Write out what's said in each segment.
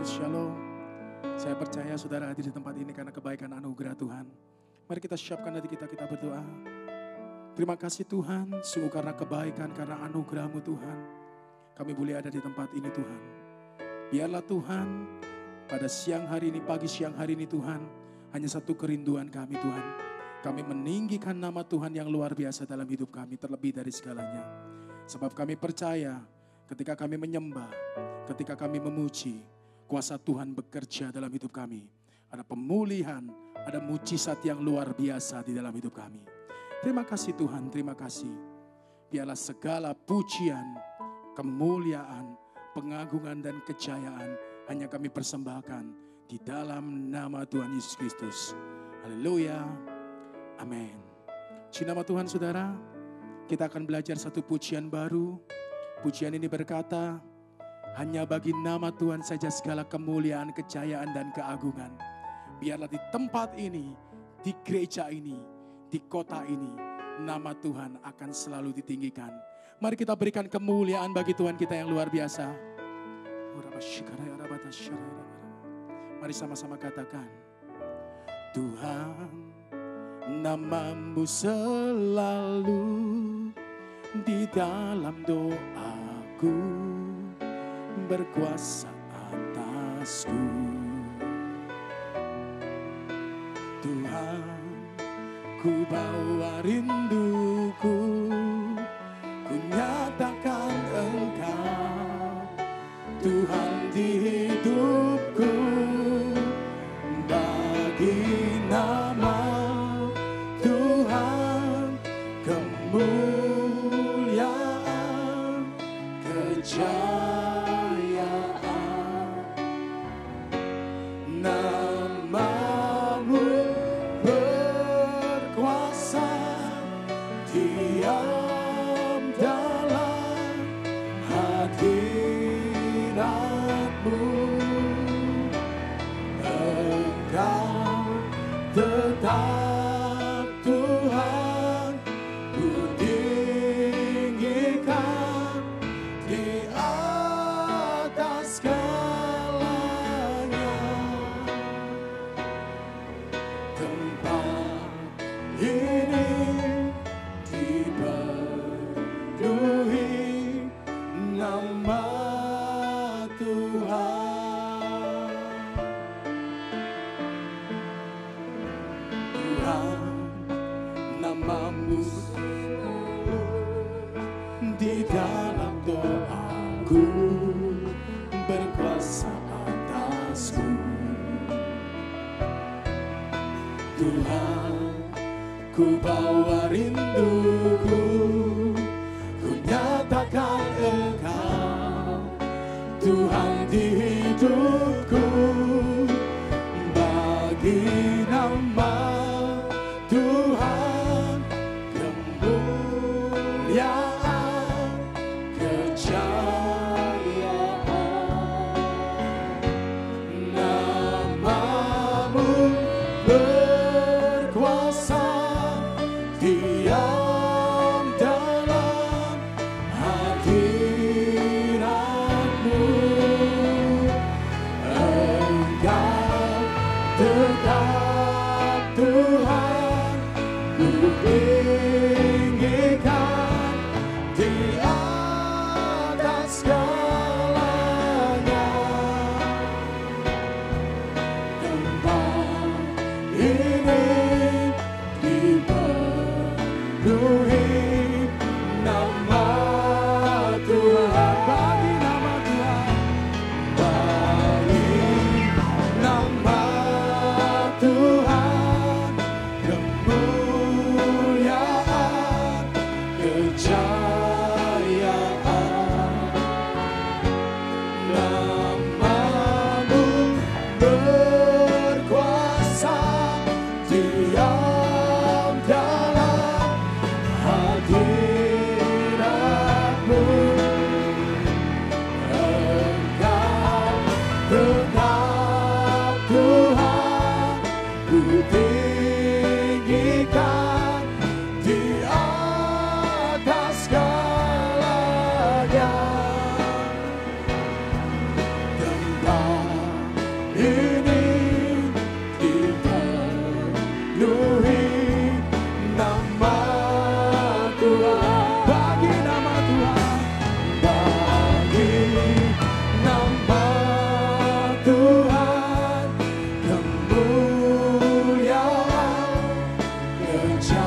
Yesus, shalom. Saya percaya saudara hadir di tempat ini karena kebaikan anugerah Tuhan. Mari kita siapkan hati kita berdoa. Terima kasih Tuhan, sungguh karena kebaikan, karena anugerah-Mu Tuhan. Kami boleh ada di tempat ini Tuhan. Biarlah Tuhan, pada siang hari ini, pagi siang hari ini Tuhan, hanya satu kerinduan kami Tuhan. Kami meninggikan nama Tuhan yang luar biasa dalam hidup kami, terlebih dari segalanya. Sebab kami percaya, ketika kami menyembah, ketika kami memuji, kuasa Tuhan bekerja dalam hidup kami. Ada pemulihan, ada mujizat yang luar biasa di dalam hidup kami. Terima kasih Tuhan, terima kasih. Biarlah segala pujian, kemuliaan, pengagungan dan kejayaan hanya kami persembahkan di dalam nama Tuhan Yesus Kristus. Haleluya. Amin. Di nama Tuhan saudara, kita akan belajar satu pujian baru. Pujian ini berkata, hanya bagi nama Tuhan saja segala kemuliaan, kejayaan dan keagungan. Biarlah di tempat ini, di gereja ini, di kota ini, nama Tuhan akan selalu ditinggikan. Mari kita berikan kemuliaan bagi Tuhan kita yang luar biasa. Mari sama-sama katakan, Tuhan, nama-Mu selalu di dalam doaku, berkuasa atasku. Tuhan, ku bawa rinduku, ku nyatakan Engkau, Tuhan di hidupku. Bagi nama Tuhan, kemuliaan, kejayaan. Nama-Mu berkuasa, diam dalam hadirat-Mu. Engkau tetap Tuhan, ku tinggikan di atas segalanya. Tempat ini dipenuhi nama Tuhan. Tuhan, nama-Mu di dalam doaku, berkuasa atasku. Tuhan, ku bawa rinduku, ku nyatakan Engkau, Tuhan di hidupku. Bagi nama Tuhan, kemuliaan, kejayaan. Nama-Mu berkuasa, diam dalam hadirat-Mu. Engkau tetap Tuhan, ku tinggikan di atas segalanya. Tempat ini dipenuhi nama Tuhan. Bagi nama Tuhan, bagi nama Tuhan, kemuliaan, kejayaan. Nama-Mu berkuasa, diam dalam hadirat-Mu. Engkau tetap Tuhan, ku tinggikan di atas segalanya. Tempat Tuhan, kemuliaan, kejayaan.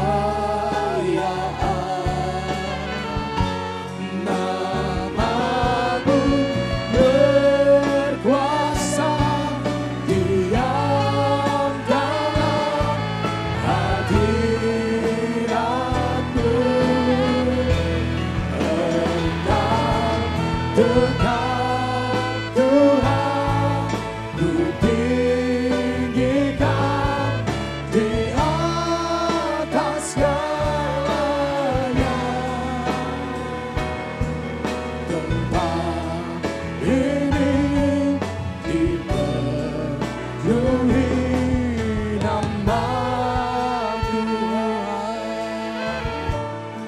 Nama-Mu berkuasa, diam dalam hadirat-Mu. Engkau dekat Tuhan, ku tinggikan di atas segalanya. Tempat ini dipenuhi nama Tuhan.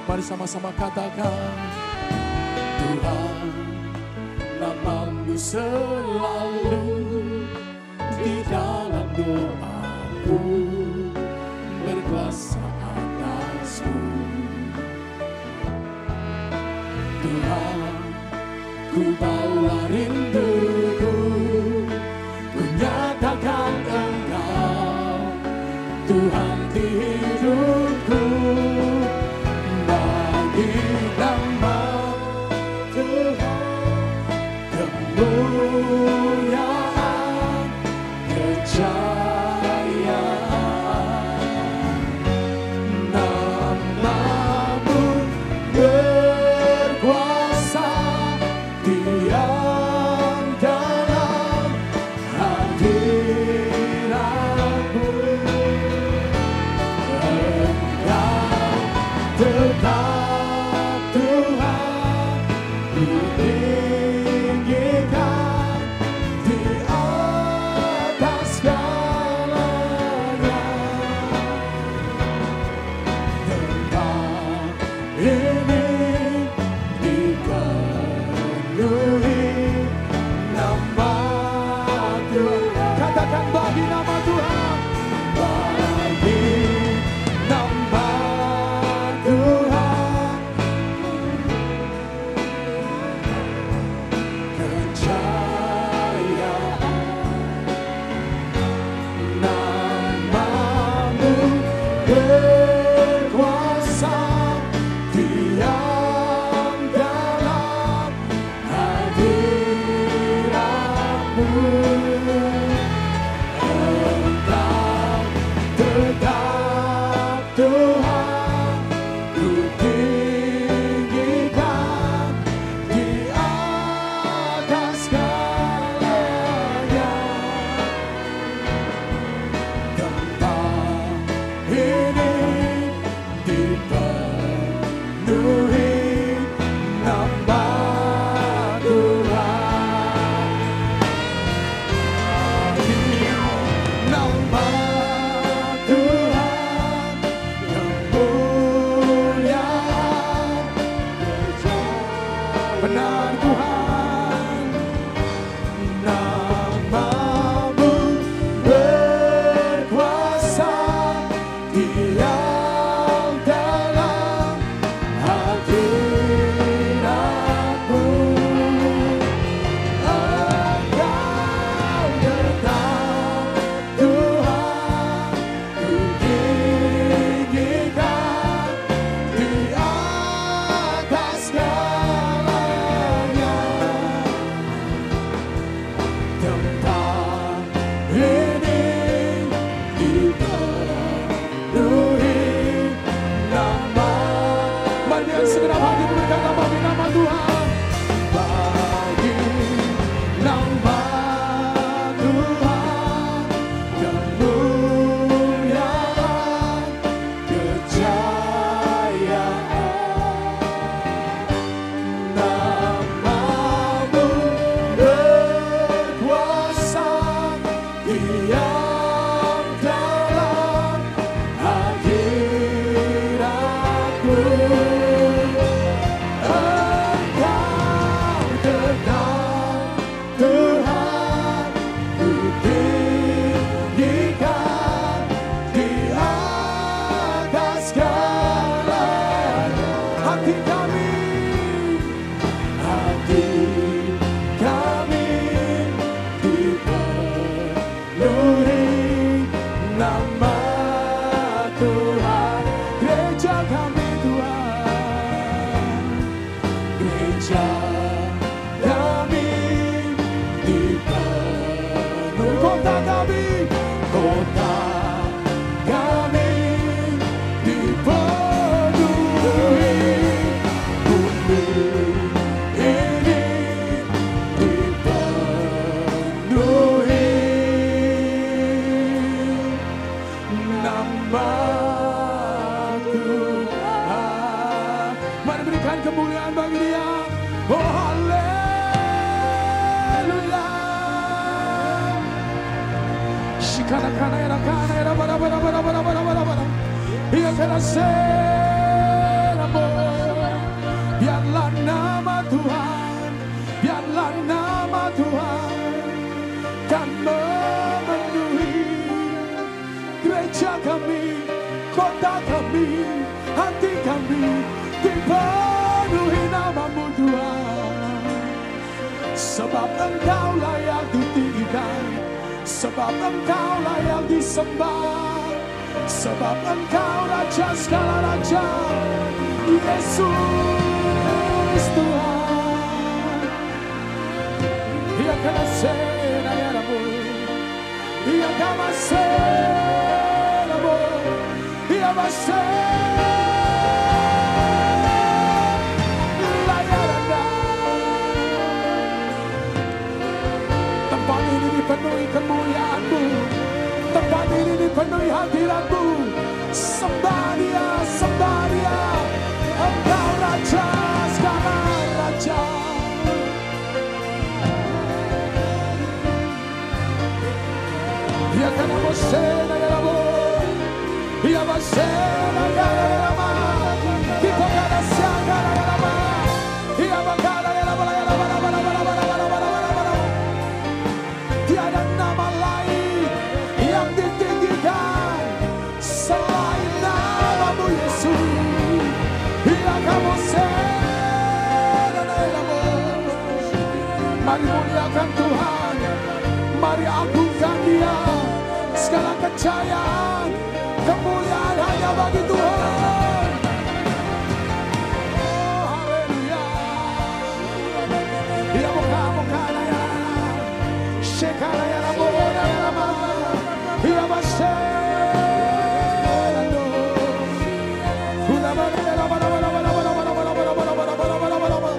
Mari sama-sama katakan, Tuhan, nama-Mu selalu di dalam doaku, berkuasa atasku. Tuhan, ku bawa rinduku, ku nyatakan Engkau, Tuhan di hidupku. Bagi nama Tuhan, kemuliaan, kejayaan. Nama-Mu berkuasa, diam dalam hadirat-Mu. Engkau dekat Tuhan, ku tinggikan di atas segalanya. Tempat ini dipenuhi nama Tuhan. Katakan, bagi nama Tuhan, bagi nama Tuhan, kejayaan. Nama-Mu berkuasa, diam dalam hadirat-Mu. Engkau tetap Tuhan, ku tinggikan di atas segalanya. Tempat ini dipenuhi nama Tuhan. Nama Tuhan, kemuliaan, kejayaan. Benar Tuhan, nama-Mu berkuasa, diam dalam hadirat-Mu. Engkau dekat Tuhan, ku tinggikan di atas segalanya. Tempat ini dipenuhi nama. Mari dengan segenap hati berkata, bagi nama Tuhan, bagi nama Tuhan, kemuliaan, kejayaan. Nama-Mu berkuasa, diam dalam hadirat-Mu. Engkau dekat Tuhan, ku kota kami, kota kami dipenuhi, bumi ini dipenuhi nama Tuhan. Mari berikan kemuliaan bagi Dia. Oh haleluya. Shikana kana era bara bara bara bara bara bara bara. Ia kana selamo. Biarlah nama Tuhan, biarlah nama Tuhan kan memenuhi gereja kami, kota kami, hati kami, dipenuhi nama-Mu Tuhan. Sebab Engkau layak ditinggikan, sebab Engkau layak disembah, sebab Engkau Raja segala Raja, Yesus Tuhan. Ia kena sena ya Rabu, ia kama sena Rabu, ia masena. Tempat ini dipenuhi kemuliaan-Mu, tempat ini dipenuhi hadirat-Mu. Sembah Dia, sembah Dia, Engkau Raja segala Raja. Dia kena bosena ya Rabu, dia bosena ya Rabu, kita kena siaga ya Rabu, dia bakal ya Rabu ya Rabu Rabu Rabu Rabu Rabu Rabu. Tiada nama lain yang ditinggikan selain nama-Mu Yesus. Dia kamu senantiasa. Mari muliakan Tuhan, mari agungkan Dia. Segala kejayaan, kemuliaan hanya bagi Tuhan. Oh haleluya. Dia bukan ya. Shekara ya Rabu ya Rama, ia maseno, una bara ya Rama Rama Rama Rama Rama Rama Rama Rama Rama Rama Rama Rama,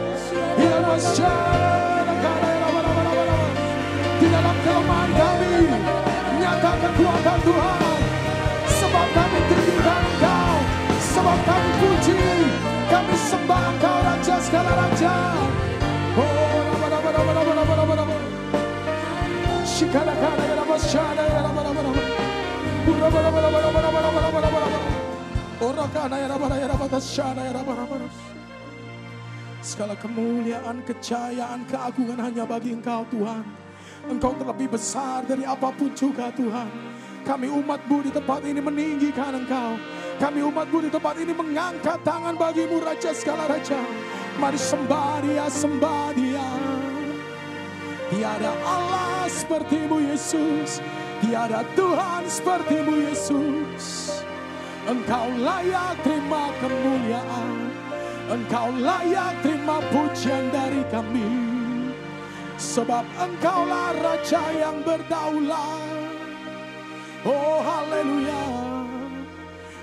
ia maseno kara ya Rama Rama Rama Rama. Di dalam kelemahan kami, nyatakan kuasa Tuhan, sebab kami tinggikan Engkau, sebab kami puji, kami sembah Engkau Raja segala Raja. Oh Rama Rama Rama Rama Rama Rama Rama. Shikara kara ya Rama shana ya Rama Rama Rama. Rama Rama Rama Rama Rama Rama Rama Rama Rama. Ora kana ya Rama ya Rama shana ya Rama Rama. Segala kemuliaan, kejayaan, keagungan hanya bagi Engkau Tuhan. Engkau terlebih besar dari apapun juga Tuhan. Kami umat-Mu di tempat ini meninggikan Engkau. Kami umat-Mu di tempat ini mengangkat tangan bagi-Mu Raja segala Raja. Mari sembah Dia, sembah Dia. Tiada Allah seperti-Mu Yesus, tiada Tuhan seperti-Mu Yesus. Engkau layak terima kemuliaan, Engkau layak terima pujian dari kami. Sebab Engkaulah Raja yang berdaulat. Oh haleluya.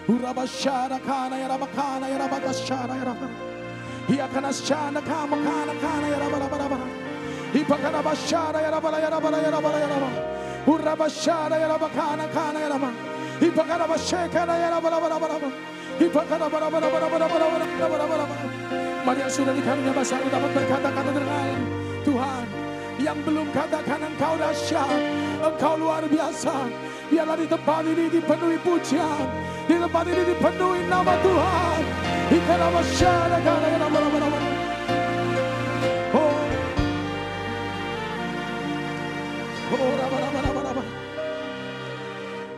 Urabashara kana ya rabakana ya rabakashara ya rabakana. Ia kana shana kama kana ya rabakana. Ipakana bashara ya rabala ya rabala ya rabala ya rabala. Urabashara ya rabakana kana ya rabala. Ipakana bashekana ya rabala rabala. Ipakana bara bara bara bara bara bara bara bara. Mari yang sudah dikarunia bahasa dapat berkata-kata dengan Tuhan. Yang belum katakan Engkau dahsyat, Engkau luar biasa. Biarlah di tempat ini dipenuhi pujian, di tempat ini dipenuhi nama Tuhan. Ikana masyarakat kana ya rabala rabala.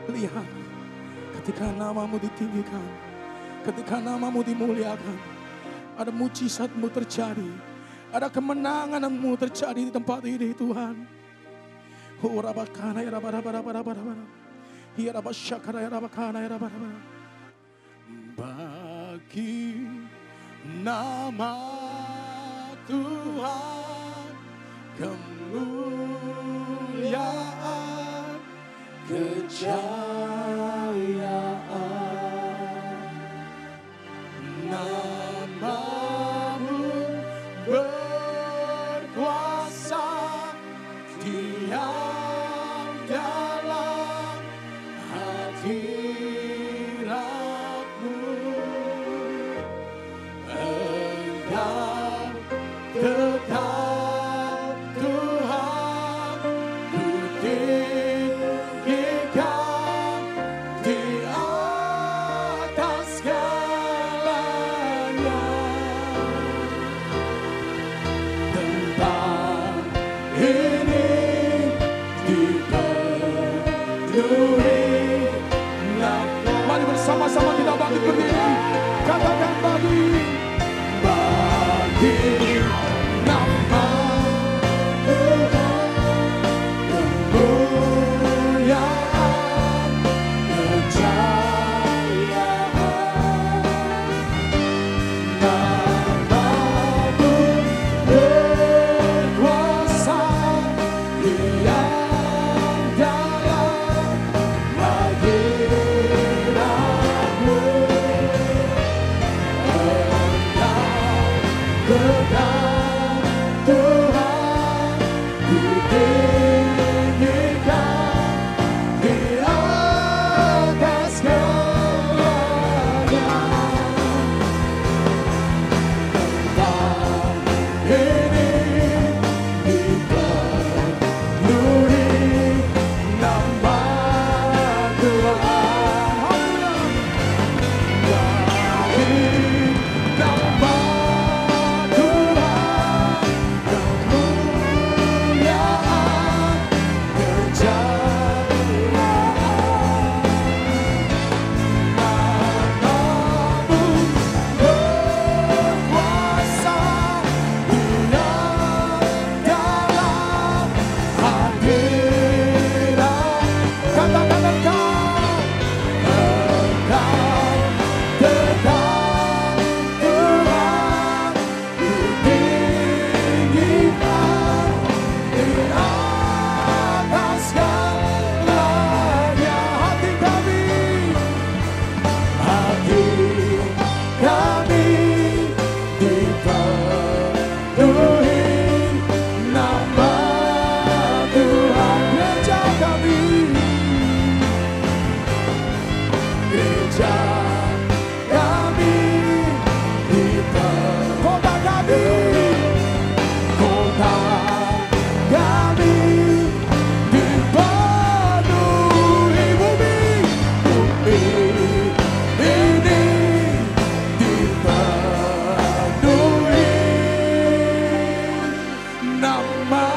Lihat, ketika nama-Mu ditinggikan, ketika nama-Mu dimuliakan, ada mujizat-Mu terjadi, ada kemenangan-Mu terjadi di tempat ini Tuhan. Bagi nama Tuhan kemuliaan kejayaan. Namamu berkuasa, diam dalam hadiratmu. Engkau tetap Tuhan, ku tinggikan di atas segalanya. Tempat ini dipenuhi nama. Mari bersama-sama kita bangkit berdiri, katakan bagi nama kemuliaan, kejayaan. Namamu berkuasa, diam dalam hadiratmu. Engkau Tuhan, ku tinggikan di atas segalanya. Tempat ini dipenuhi nama Tuhan. Bagi nama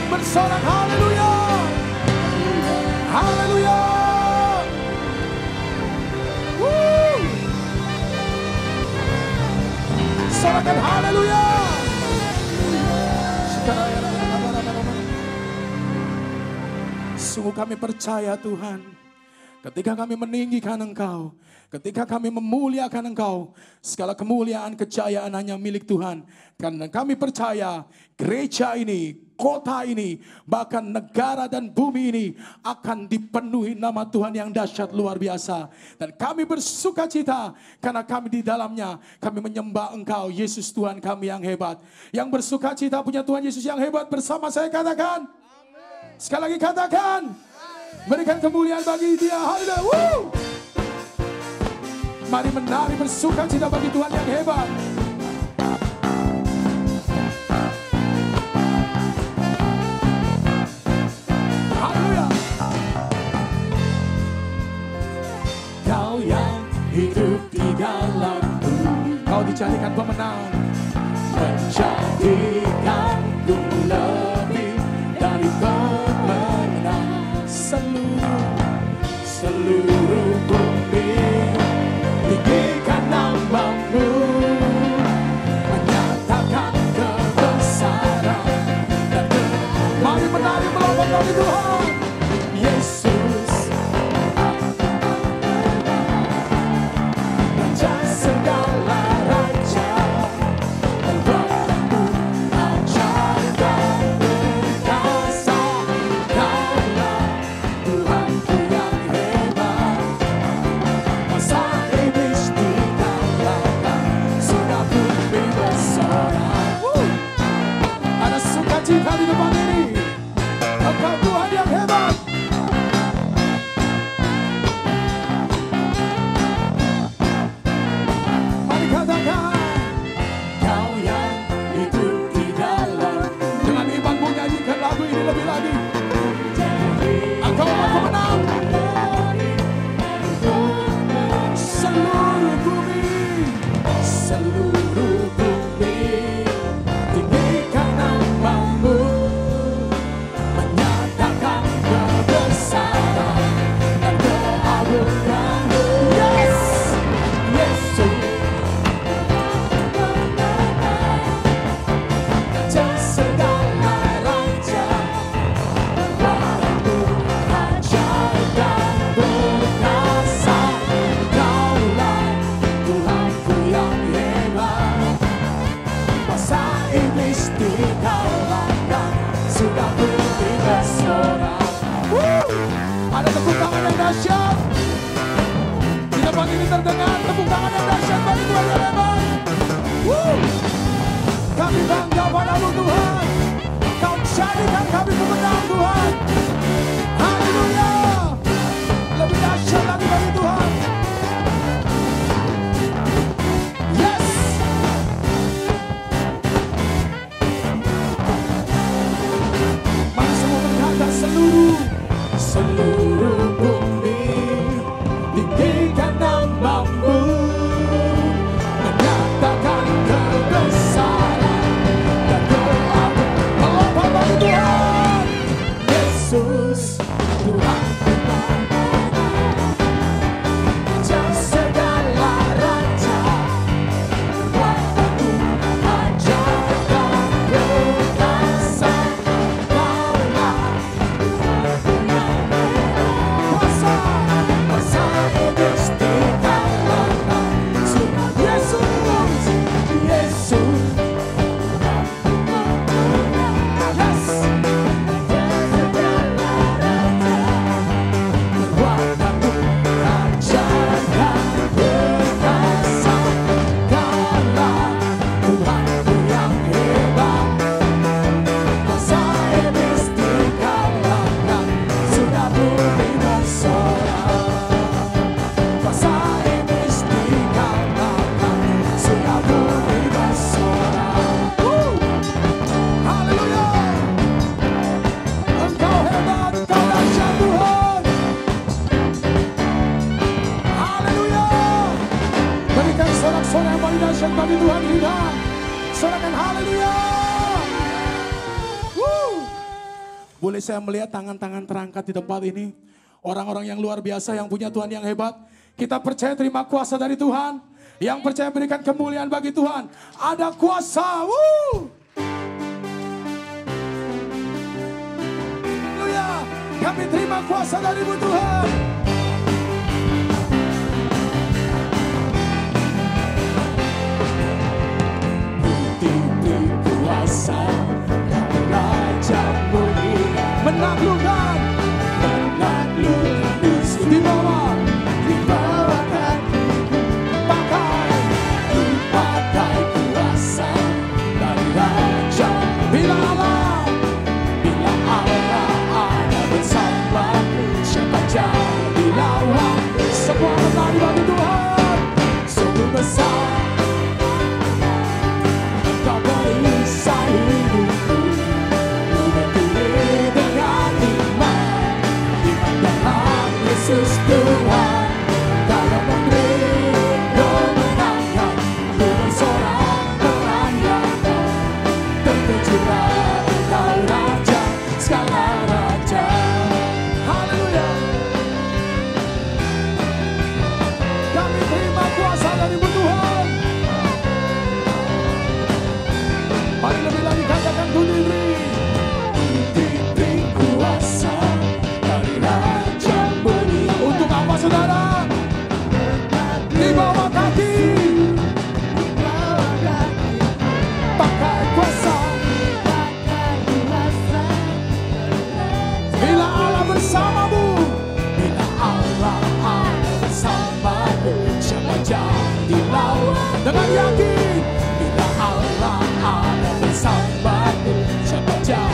bersorak haleluya, haleluya. Sorakan haleluya. Sungguh kami percaya Tuhan, ketika kami meninggikan Engkau, ketika kami memuliakan Engkau, segala kemuliaan, kejayaan hanya milik Tuhan. Karena kami percaya gereja ini, kota ini, bahkan negara dan bumi ini akan dipenuhi nama Tuhan yang dahsyat luar biasa. Dan kami bersuka cita karena kami di dalamnya, kami menyembah Engkau, Yesus Tuhan kami yang hebat. Yang bersuka cita punya Tuhan Yesus yang hebat, bersama saya katakan. Sekali lagi katakan. Berikan kemuliaan bagi Dia. Haleluya. Mari menari bersuka cita bagi Tuhan yang hebat. Haleluya. Kau yang hidup di dalamku, Kau dijadikan pemenang, menjadikanku lebih dari pemenang. Seluruh bumi tinggikan nama-Mu, menyatakan kebesaran dan mari menari melambang bagi Tuhan Yesus, Raja segala raja, Tuhanku ajarkan. sukacita di tempat ini. Engkau Tuhan yang hebat. Mari katakan, Kau yang hidup di dalam. Dengan iman pun nyanyikan lagu ini lebih lagi. Engkau akan menang. Seluruh bumi, seluruh bumi, tinggikan namamu, menyatakan kebesaran dan keagunganmu. Yes, Yesus, Raja segala raja, Tuhanku ajaib dan perkasa. Kaulah Tuhanku yang hebat, kuasa iblis dikalahkan, sudah berdiri bersorak. Ada tepuk tangan yang dahsyat. Di tempat ini terdengar tepuk tangan yang dahsyat bagi Tuhan yang hebat. Kami bangga padamu Tuhan. Kau jadikan kami pemenang Tuhan. Haleluya. Lebih dahsyat lagi bagi Tuhan. Yes. Mari semua berkata seluruh bumi, tinggikan namamu, menyatakan kebesaran dan keagungan. Melompat bagi Tuhan. Yesus, Tuhan kita, Raja segala raja, Tuhanku ajaib dan perkasa. Kaulah Tuhanku yang hebat, kuasa iblis dikalahkan, sudah Yesus, Yesus. Yes. Perbuatanmu ajaib dan perkasa. Kaulah Tuhanku yang hebat, kuasa iblis dikalahkan, sudah bumi bersorak. Kuasa iblis dikalahkan, sudah bumi bersorak. Haleluya. Engkau hebat, Engkau dahsyat Tuhan. Haleluya. Berikan sorak-sorai yang paling dahsyat bagi Tuhan kita. Sorakan haleluya. Boleh saya melihat tangan-tangan terangkat di tempat ini? Orang-orang yang luar biasa yang punya Tuhan yang hebat. Kita percaya terima kuasa dari Tuhan. Yang percaya berikan kemuliaan bagi Tuhan. Ada kuasa. Haleluya. Kami terima kuasa dari-Mu Tuhan. Bukti kuasa dan Raja mulia, menaklukkan di bawah kaki, pakai kuasa dari Raja. Bila Allah ada bersama, siapa jadi lawan? Semua menang bagi Tuhan. Sungguh besar Kau berisah hidupku, Ku berdiri dengan iman dalam Yesus Tuhan. Dalam memberi kemenangan, Ku bersorak merayakan, terpujilah Engkau Raja segala raja. Haleluya. Kami terima kuasa dari-Mu Tuhan. Mari lebih lagi katakan ku diberi kuasa dari Raja mulia. Untuk apa saudara? Di bawah kaki, pakai kuasa. Bila Allah bersamamu, bila Allah ada bersamamu, siapa jadi lawan? Dengan yakin, bila Allah ada bersamamu, siapa jadi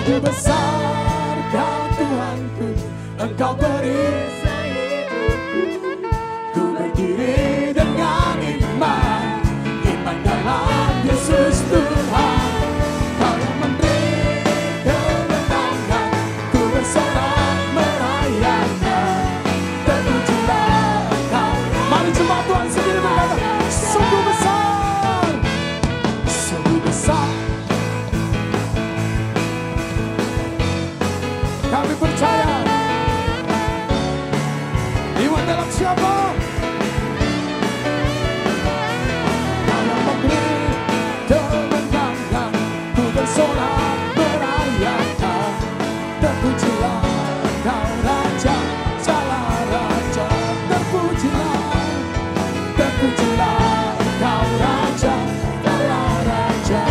Sungguh besar Kau Tuhanku, Engkau perisai hidupku. Ku berdiri dengan iman, iman dalam Yesus Tuhan. Kau yang memberi kemenangan, ku bersorak merayakan. Terpujilah Engkau. Mari jemaat Tuhan sendiri berkata, sungguh besar, sungguh besar. Kami percaya. Iman dalam siapa? Kau yang memberi kemenangan, ku bersorak merayakan. Terpujilah Engkau Raja, Jala Raja. Terpujilah, terpujilah Engkau Raja, Jala Raja.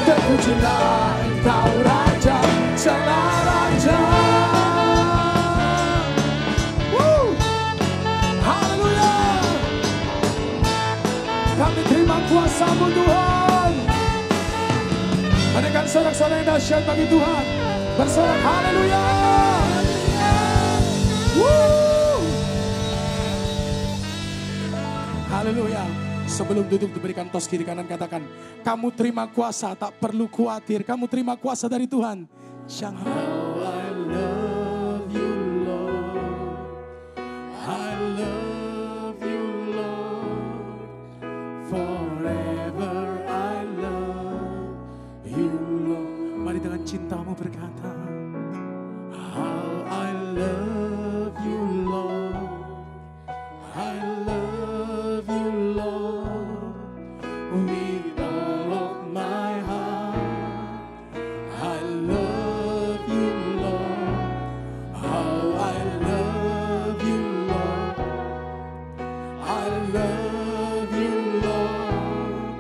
Terpujilah Engkau Raja, Jala Raja. Haleluya. Kami terima kuasa-Mu Tuhan. Menekan sorak-sorak yang dahsyat bagi Tuhan. Bersorak haleluya. Haleluya. Sebelum duduk diberikan tos kiri kanan, katakan, kamu terima kuasa, tak perlu khawatir. Kamu terima kuasa dari Tuhan. Jangan. How I love you, Lord. I love you, Lord. Forever I love you, Lord. Mari dengan cintamu berkata, how I love you, Lord. I love you, Lord, with all of my heart. I love you, Lord. How I love you, Lord. I love you, Lord.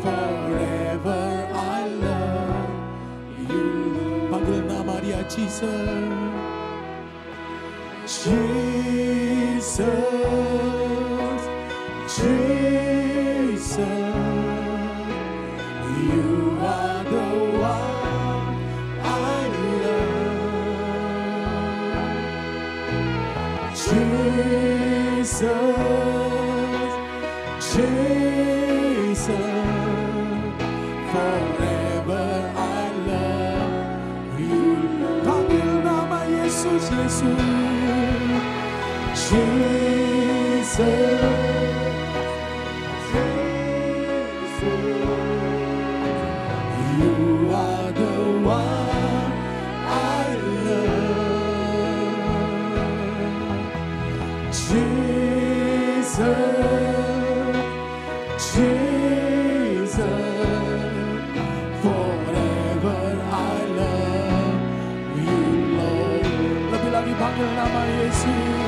Forever I love you. Panggil nama Dia, Jesus. Jesus, Jesus, you are the one I love. Jesus, Jesus, forever I love you. Panggil nama Yesus, Yesus. Jesus, Jesus, you are the one I love. Jesus, Jesus, forever I love you, Lord. Lebih lagi panggil nama Yesus.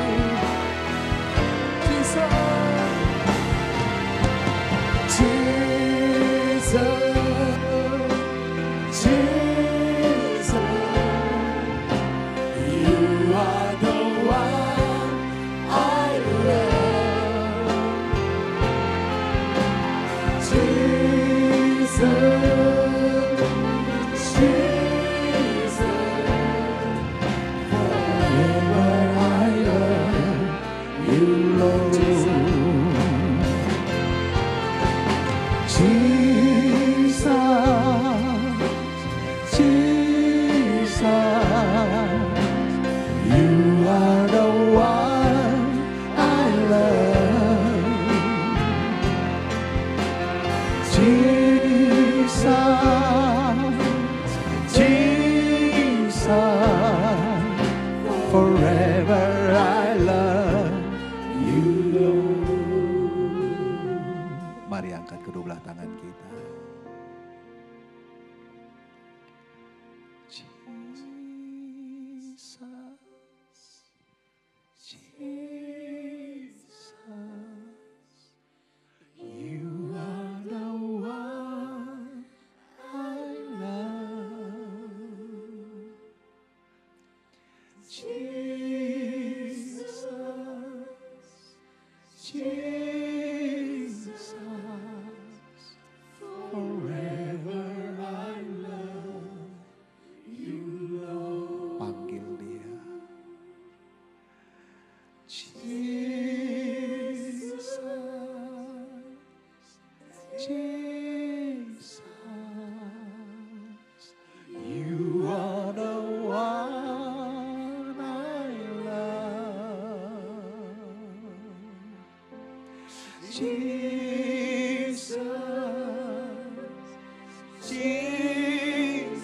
Jesus, you are the one I love. Jesus, Jesus,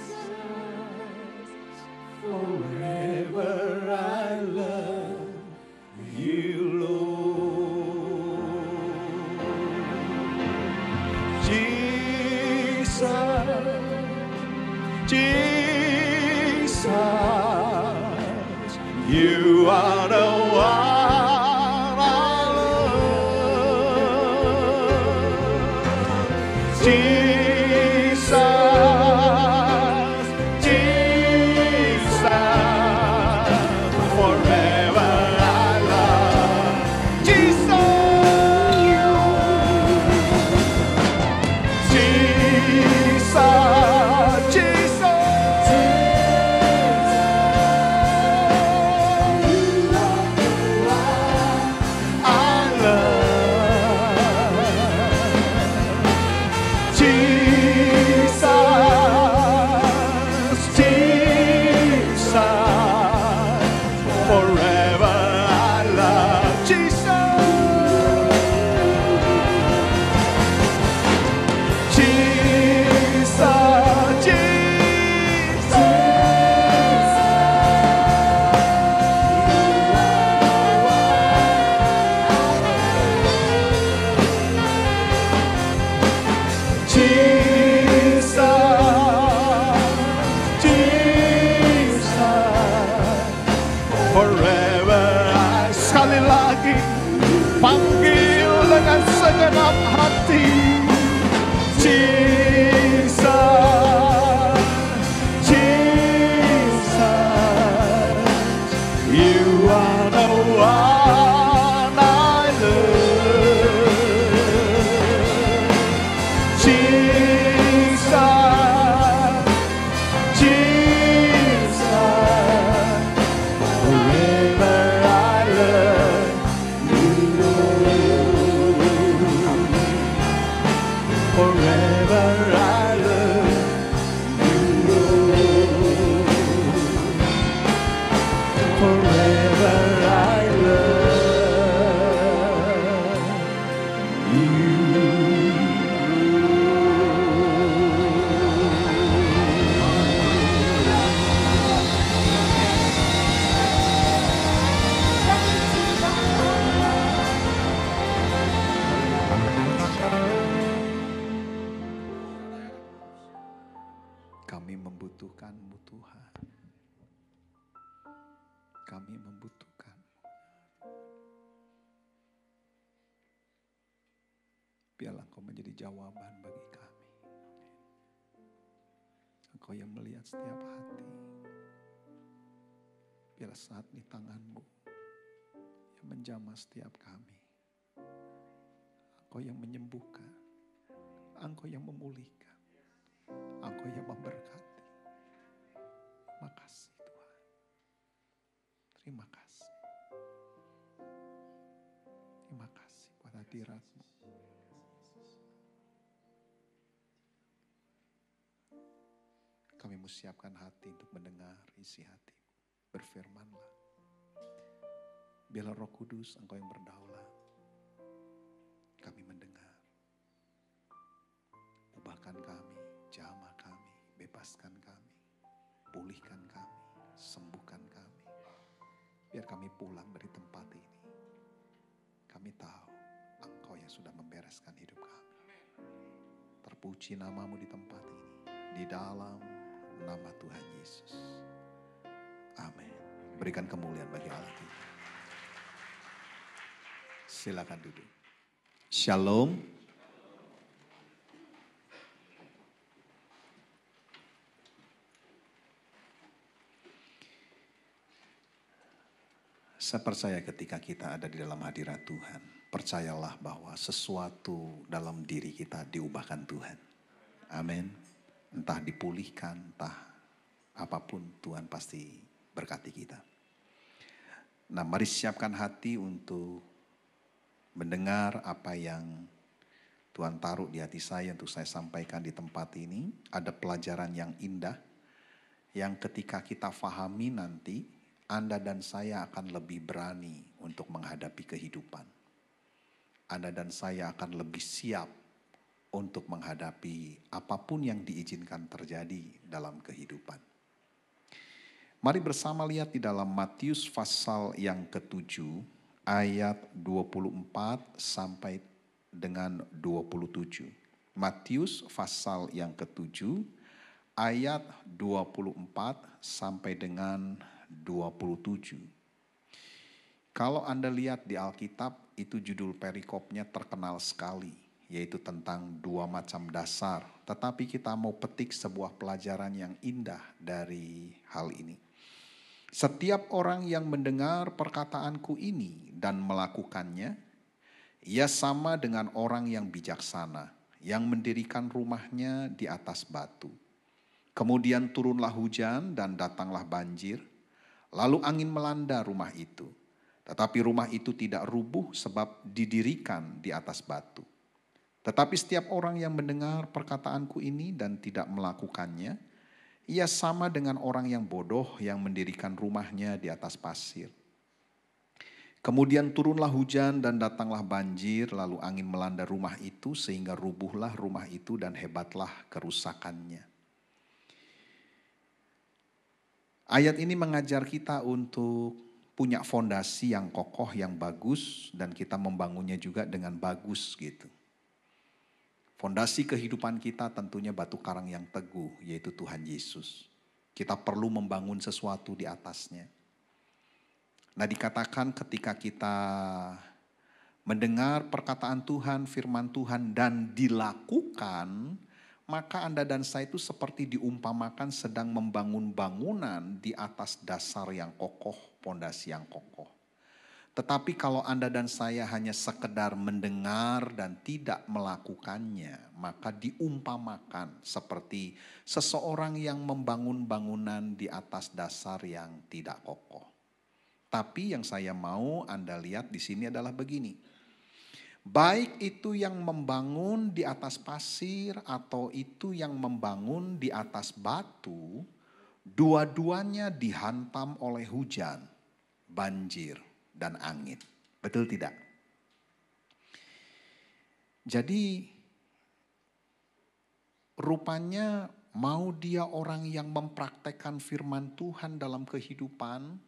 forever I love you, Lord. Jesus, Jesus, you are the one I love. Jesus, Jesus, forever I love. Jesus, Jesus, sekali lagi panggil dengan segenap hati. Jesus, Jesus, you are the one I love. Jesus, Jesus, forever I love you, Lord. Forever I love you, Lord. Forever I love you. Kami membutuhkan-Mu Tuhan. Kami membutuhkan. Biarlah Engkau menjadi jawaban bagi kami. Engkau yang melihat setiap hati. Biarlah saat ini tangan-Mu yang menjamah setiap kami. Engkau yang menyembuhkan. Engkau yang memulihkan. Engkau yang memberkati. Terima kasih Tuhan. Terima kasih. Terima kasih buat hadirat-Mu. Kami mau siapkan hati untuk mendengar isi hati. Berfirmanlah. Biarlah Roh Kudus Engkau yang berdaulat. Kami mendengar. Ubahkan kami, jamah kami, bebaskan kami, pulihkan kami, sembuhkan kami. Biar kami pulang dari tempat ini. Kami tahu Engkau yang sudah membereskan hidup kami. Terpuji nama-Mu di tempat ini. Di dalam nama Tuhan Yesus. Amin. Berikan kemuliaan bagi Allah kita. Silakan duduk. Shalom. Saya percaya ketika kita ada di dalam hadirat Tuhan, percayalah bahwa sesuatu dalam diri kita diubahkan Tuhan. Amin. Entah dipulihkan, entah apapun Tuhan pasti berkati kita. Nah, mari siapkan hati untuk mendengar apa yang Tuhan taruh di hati saya untuk saya sampaikan di tempat ini. Ada pelajaran yang indah yang ketika kita fahami nanti, Anda dan saya akan lebih berani untuk menghadapi kehidupan. Anda dan saya akan lebih siap untuk menghadapi apapun yang diizinkan terjadi dalam kehidupan. Mari bersama lihat di dalam Matius pasal yang ke-7 ayat 24 sampai dengan 27. Matius pasal yang ke-7 ayat 24 sampai dengan 27. Kalau Anda lihat di Alkitab, itu judul perikopnya terkenal sekali, yaitu tentang dua macam dasar. Tetapi kita mau petik sebuah pelajaran yang indah dari hal ini. Setiap orang yang mendengar perkataanku ini dan melakukannya, ia sama dengan orang yang bijaksana, yang mendirikan rumahnya di atas batu. Kemudian turunlah hujan dan datanglah banjir, lalu angin melanda rumah itu. Tetapi rumah itu tidak rubuh sebab didirikan di atas batu. Tetapi setiap orang yang mendengar perkataanku ini dan tidak melakukannya, ia sama dengan orang yang bodoh yang mendirikan rumahnya di atas pasir. Kemudian turunlah hujan dan datanglah banjir, lalu angin melanda rumah itu sehingga rubuhlah rumah itu dan hebatlah kerusakannya. Ayat ini mengajar kita untuk punya fondasi yang kokoh, yang bagus, dan kita membangunnya juga dengan bagus gitu. Fondasi kehidupan kita tentunya batu karang yang teguh, yaitu Tuhan Yesus. Kita perlu membangun sesuatu di atasnya. Nah, dikatakan ketika kita mendengar perkataan Tuhan, firman Tuhan, dan dilakukan, maka Anda dan saya itu seperti diumpamakan sedang membangun bangunan di atas dasar yang kokoh, fondasi yang kokoh. Tetapi kalau Anda dan saya hanya sekedar mendengar dan tidak melakukannya, maka diumpamakan seperti seseorang yang membangun bangunan di atas dasar yang tidak kokoh. Tapi yang saya mau Anda lihat di sini adalah begini. Baik itu yang membangun di atas pasir atau itu yang membangun di atas batu, dua-duanya dihantam oleh hujan, banjir, dan angin. Betul tidak? Jadi rupanya mau dia orang yang mempraktekkan firman Tuhan dalam kehidupan,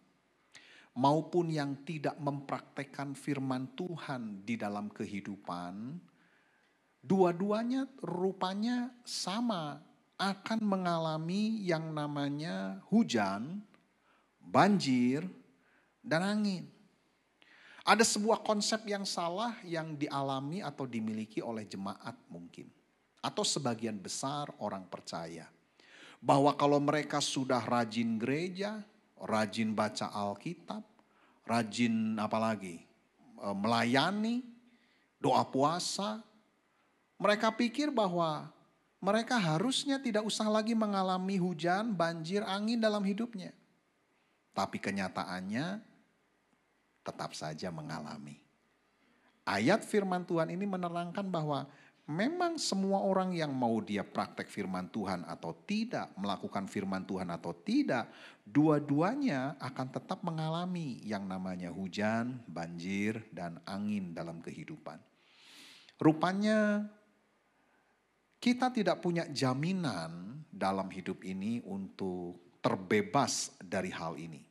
maupun yang tidak mempraktekkan firman Tuhan di dalam kehidupan, dua-duanya rupanya sama akan mengalami yang namanya hujan, banjir, dan angin. Ada sebuah konsep yang salah yang dialami atau dimiliki oleh jemaat mungkin. Atau sebagian besar orang percaya. Bahwa kalau mereka sudah rajin gereja, rajin baca Alkitab, rajin apalagi melayani, doa puasa. Mereka pikir bahwa mereka harusnya tidak usah lagi mengalami hujan, banjir, angin dalam hidupnya. Tapi kenyataannya tetap saja mengalami. Ayat firman Tuhan ini menerangkan bahwa memang semua orang yang mau dia praktek firman Tuhan atau tidak, melakukan firman Tuhan atau tidak, dua-duanya akan tetap mengalami yang namanya hujan, banjir, dan angin dalam kehidupan. Rupanya kita tidak punya jaminan dalam hidup ini untuk terbebas dari hal ini.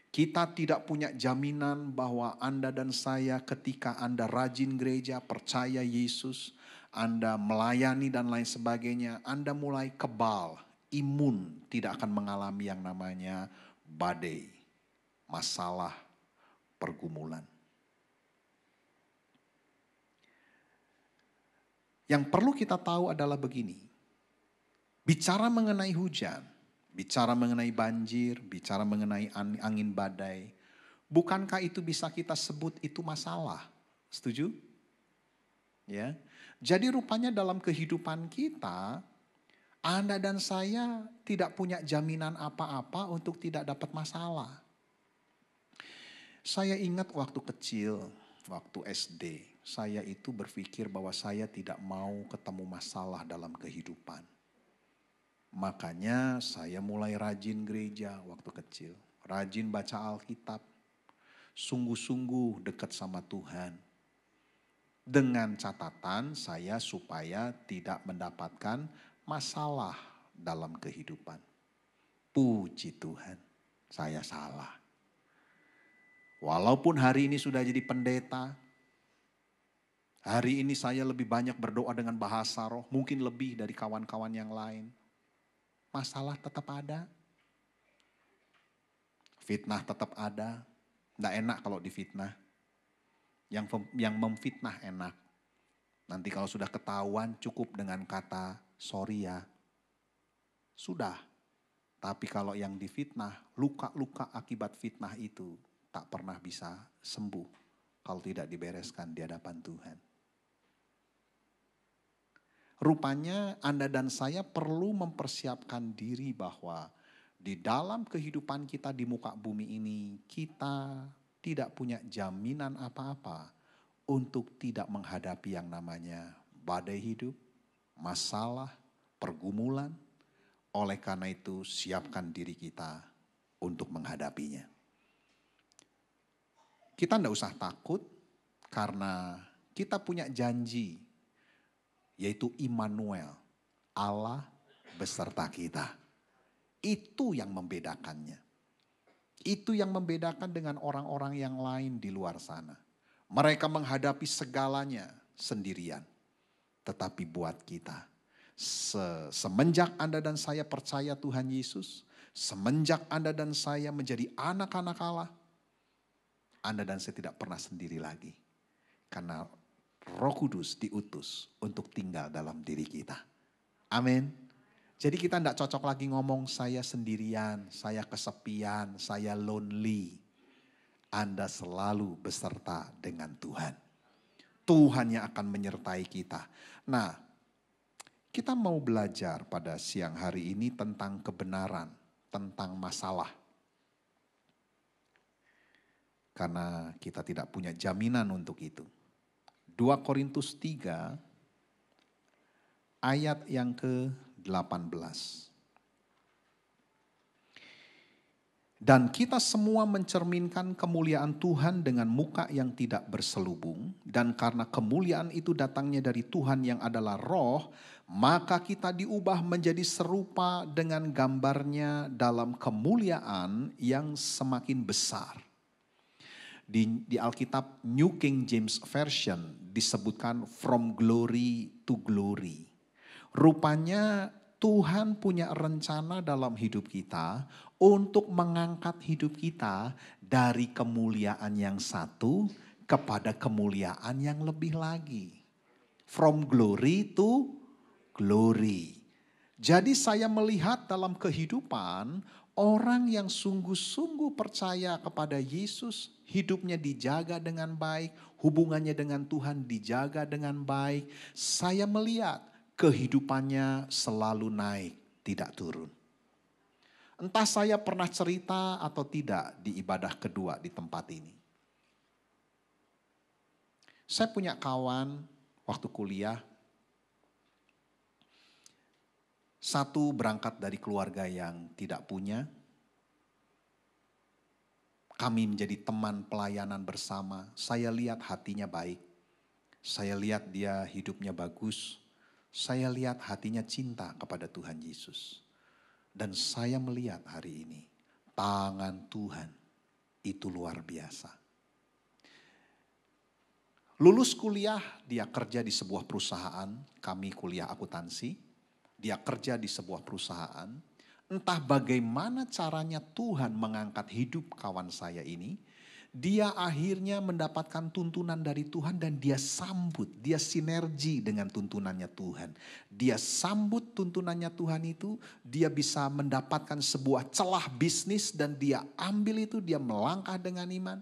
Kita tidak punya jaminan bahwa Anda dan saya ketika Anda rajin gereja, percaya Yesus, Anda melayani dan lain sebagainya, Anda mulai kebal, imun, tidak akan mengalami yang namanya badai, masalah, pergumulan. Yang perlu kita tahu adalah begini, bicara mengenai hujan, bicara mengenai banjir, bicara mengenai angin badai. Bukankah itu bisa kita sebut itu masalah? Setuju? Ya. Jadi rupanya dalam kehidupan kita, Anda dan saya tidak punya jaminan apa-apa untuk tidak dapat masalah. Saya ingat waktu kecil, waktu SD, saya itu berpikir bahwa saya tidak mau ketemu masalah dalam kehidupan. Makanya saya mulai rajin gereja waktu kecil. Rajin baca Alkitab. Sungguh-sungguh dekat sama Tuhan. Dengan catatan saya supaya tidak mendapatkan masalah dalam kehidupan. Puji Tuhan, saya salah. Walaupun hari ini sudah jadi pendeta, hari ini saya lebih banyak berdoa dengan bahasa roh, mungkin lebih dari kawan-kawan yang lain. Masalah tetap ada. Fitnah tetap ada. Nggak enak kalau difitnah. Yang memfitnah enak. Nanti kalau sudah ketahuan cukup dengan kata sorry ya. Sudah. Tapi kalau yang difitnah, luka-luka akibat fitnah itu tak pernah bisa sembuh kalau tidak dibereskan di hadapan Tuhan. Rupanya Anda dan saya perlu mempersiapkan diri bahwa di dalam kehidupan kita di muka bumi ini, kita tidak punya jaminan apa-apa untuk tidak menghadapi yang namanya badai hidup, masalah, pergumulan. Oleh karena itu, siapkan diri kita untuk menghadapinya. Kita tidak usah takut karena kita punya janji, yaitu Immanuel, Allah beserta kita. Itu yang membedakannya. Itu yang membedakan dengan orang-orang yang lain di luar sana. Mereka menghadapi segalanya sendirian. Tetapi buat kita, semenjak Anda dan saya percaya Tuhan Yesus, semenjak Anda dan saya menjadi anak-anak Allah, Anda dan saya tidak pernah sendiri lagi. Karena Roh Kudus diutus untuk tinggal dalam diri kita. Amin. Jadi kita tidak cocok lagi ngomong saya sendirian, saya kesepian, saya lonely. Anda selalu beserta dengan Tuhan. Tuhan yang akan menyertai kita. Nah, kita mau belajar pada siang hari ini tentang kebenaran, tentang masalah. Karena kita tidak punya jaminan untuk itu. 2 Korintus 3 ayat yang ke-18. Dan kita semua mencerminkan kemuliaan Tuhan dengan muka yang tidak berselubung. Dan karena kemuliaan itu datangnya dari Tuhan yang adalah roh, maka kita diubah menjadi serupa dengan gambarnya dalam kemuliaan yang semakin besar. Di Alkitab New King James Version disebutkan from glory to glory. Rupanya Tuhan punya rencana dalam hidup kita untuk mengangkat hidup kita dari kemuliaan yang satu kepada kemuliaan yang lebih lagi. From glory to glory. Jadi saya melihat dalam kehidupan orang yang sungguh-sungguh percaya kepada Yesus, hidupnya dijaga dengan baik, hubungannya dengan Tuhan dijaga dengan baik. Saya melihat kehidupannya selalu naik, tidak turun. Entah saya pernah cerita atau tidak di ibadah kedua di tempat ini. Saya punya kawan waktu kuliah. Satu berangkat dari keluarga yang tidak punya. Kami menjadi teman pelayanan bersama. Saya lihat hatinya baik. Saya lihat dia hidupnya bagus. Saya lihat hatinya cinta kepada Tuhan Yesus. Dan saya melihat hari ini tangan Tuhan itu luar biasa. Lulus kuliah, dia kerja di sebuah perusahaan. Kami kuliah akuntansi. Dia kerja di sebuah perusahaan. Entah bagaimana caranya Tuhan mengangkat hidup kawan saya ini. Dia akhirnya mendapatkan tuntunan dari Tuhan dan dia sambut. Dia sinergi dengan tuntunannya Tuhan. Dia sambut tuntunannya Tuhan itu. Dia bisa mendapatkan sebuah celah bisnis dan dia ambil itu. Dia melangkah dengan iman.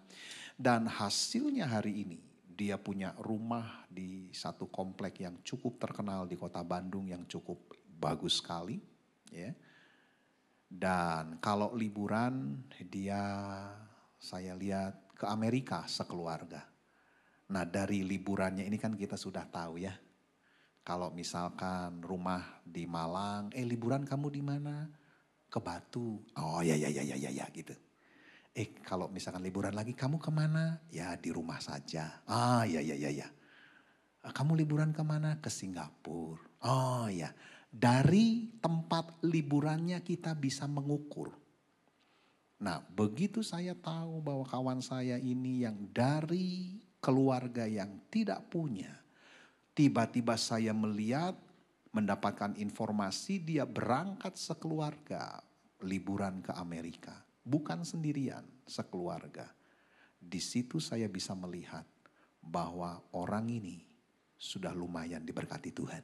Dan hasilnya hari ini. Dia punya rumah di satu komplek yang cukup terkenal di kota Bandung yang cukup bagus sekali, ya. Dan kalau liburan dia saya lihat ke Amerika sekeluarga. Nah dari liburannya ini kan kita sudah tahu ya. Kalau misalkan rumah di Malang, liburan kamu di mana? Ke Batu. Oh ya gitu. Kalau misalkan liburan lagi kamu kemana? Ya di rumah saja. Ah ya. Kamu liburan kemana? Ke Singapura. Oh ya. Dari tempat liburannya kita bisa mengukur. Nah begitu saya tahu bahwa kawan saya ini yang dari keluarga yang tidak punya. Tiba-tiba saya melihat, mendapatkan informasi dia berangkat sekeluarga liburan ke Amerika. Bukan sendirian, sekeluarga. Di situ saya bisa melihat bahwa orang ini sudah lumayan diberkati Tuhan.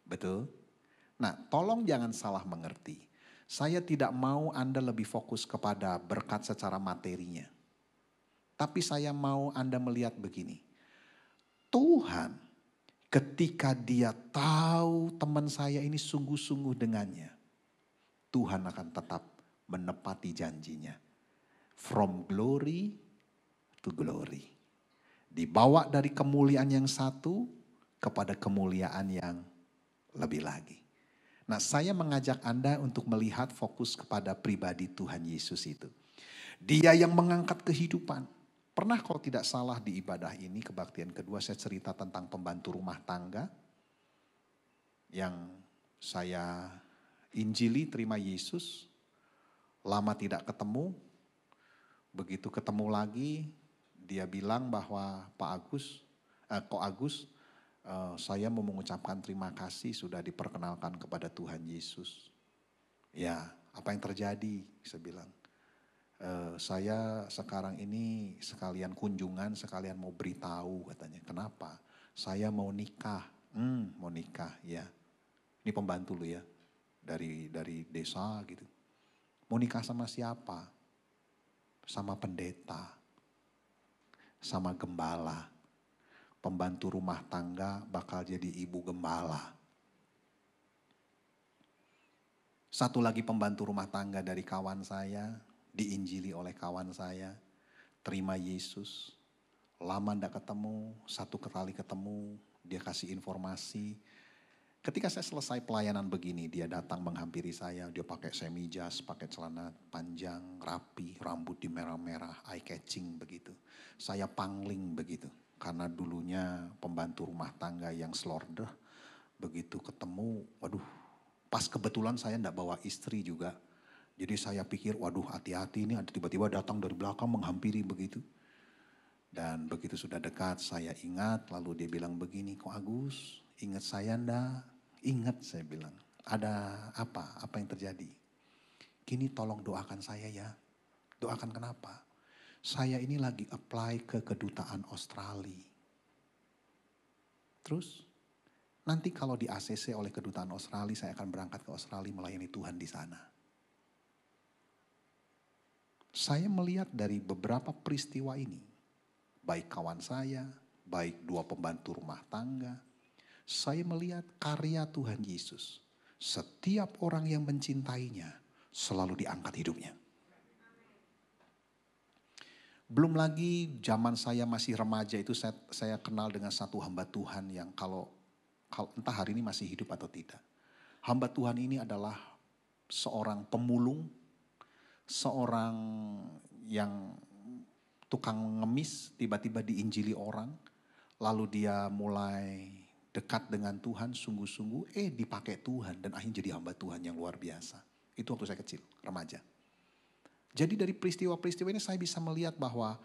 Betul? Nah, tolong jangan salah mengerti. Saya tidak mau Anda lebih fokus kepada berkat secara materinya. Tapi saya mau Anda melihat begini. Tuhan ketika dia tahu teman saya ini sungguh-sungguh dengannya. Tuhan akan tetap menepati janjinya. From glory to glory. Dibawa dari kemuliaan yang satu kepada kemuliaan yang lebih lagi. Nah saya mengajak Anda untuk melihat fokus kepada pribadi Tuhan Yesus itu. Dia yang mengangkat kehidupan. Pernah kalau tidak salah di ibadah ini kebaktian kedua saya cerita tentang pembantu rumah tangga. Yang saya injili terima Yesus. Lama tidak ketemu. Begitu ketemu lagi dia bilang bahwa Ko Agus, saya mau mengucapkan terima kasih sudah diperkenalkan kepada Tuhan Yesus. Ya, apa yang terjadi? Saya bilang, saya sekarang ini sekalian kunjungan, sekalian mau beritahu katanya. Kenapa? Saya mau nikah. Mau nikah ya. Ini pembantu lu ya, dari desa gitu. Mau nikah sama siapa? Sama pendeta. Sama gembala. Pembantu rumah tangga bakal jadi ibu gembala. Satu lagi pembantu rumah tangga dari kawan saya, diinjili oleh kawan saya, terima Yesus. Lama ndak ketemu, satu kali ketemu, dia kasih informasi. Ketika saya selesai pelayanan begini, dia datang menghampiri saya, dia pakai semijas, pakai celana panjang, rapi, rambut di merah-merah, eye catching begitu. Saya pangling begitu. Karena dulunya pembantu rumah tangga yang slorder, begitu ketemu, waduh, pas kebetulan saya enggak bawa istri juga. Jadi saya pikir, waduh hati-hati ini ada tiba-tiba datang dari belakang menghampiri begitu. Dan begitu sudah dekat saya ingat, lalu dia bilang begini, Ko Agus, ingat saya enggak? Ingat saya bilang, ada apa? Apa yang terjadi? Kini tolong doakan saya ya. Doakan kenapa? Saya ini lagi apply ke kedutaan Australia. Terus nanti kalau di ACC oleh kedutaan Australia, saya akan berangkat ke Australia melayani Tuhan di sana. Saya melihat dari beberapa peristiwa ini, baik kawan saya, baik dua pembantu rumah tangga, saya melihat karya Tuhan Yesus. Setiap orang yang mencintainya selalu diangkat hidupnya. Belum lagi zaman saya masih remaja itu saya kenal dengan satu hamba Tuhan yang kalau entah hari ini masih hidup atau tidak. Hamba Tuhan ini adalah seorang pemulung, seorang yang tukang ngemis, tiba-tiba diinjili orang. Lalu dia mulai dekat dengan Tuhan sungguh-sungguh, dipakai Tuhan dan akhirnya jadi hamba Tuhan yang luar biasa. Itu waktu saya kecil, remaja. Jadi dari peristiwa-peristiwa ini saya bisa melihat bahwa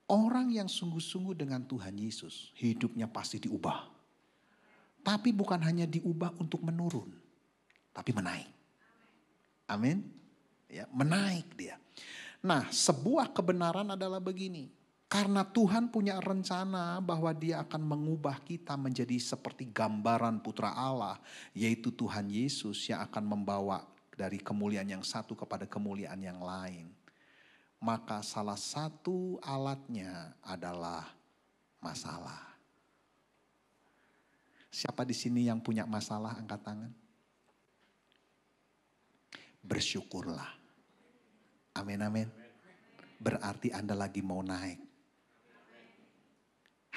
orang yang sungguh-sungguh dengan Tuhan Yesus, hidupnya pasti diubah. Tapi bukan hanya diubah untuk menurun, tapi menaik. Amin. Ya, menaik dia. Nah, sebuah kebenaran adalah begini. Karena Tuhan punya rencana bahwa dia akan mengubah kita menjadi seperti gambaran putra Allah. Yaitu Tuhan Yesus yang akan membawa dari kemuliaan yang satu kepada kemuliaan yang lain. Maka salah satu alatnya adalah masalah. Siapa di sini yang punya masalah, angkat tangan. Bersyukurlah. Amin, amin. Berarti Anda lagi mau naik.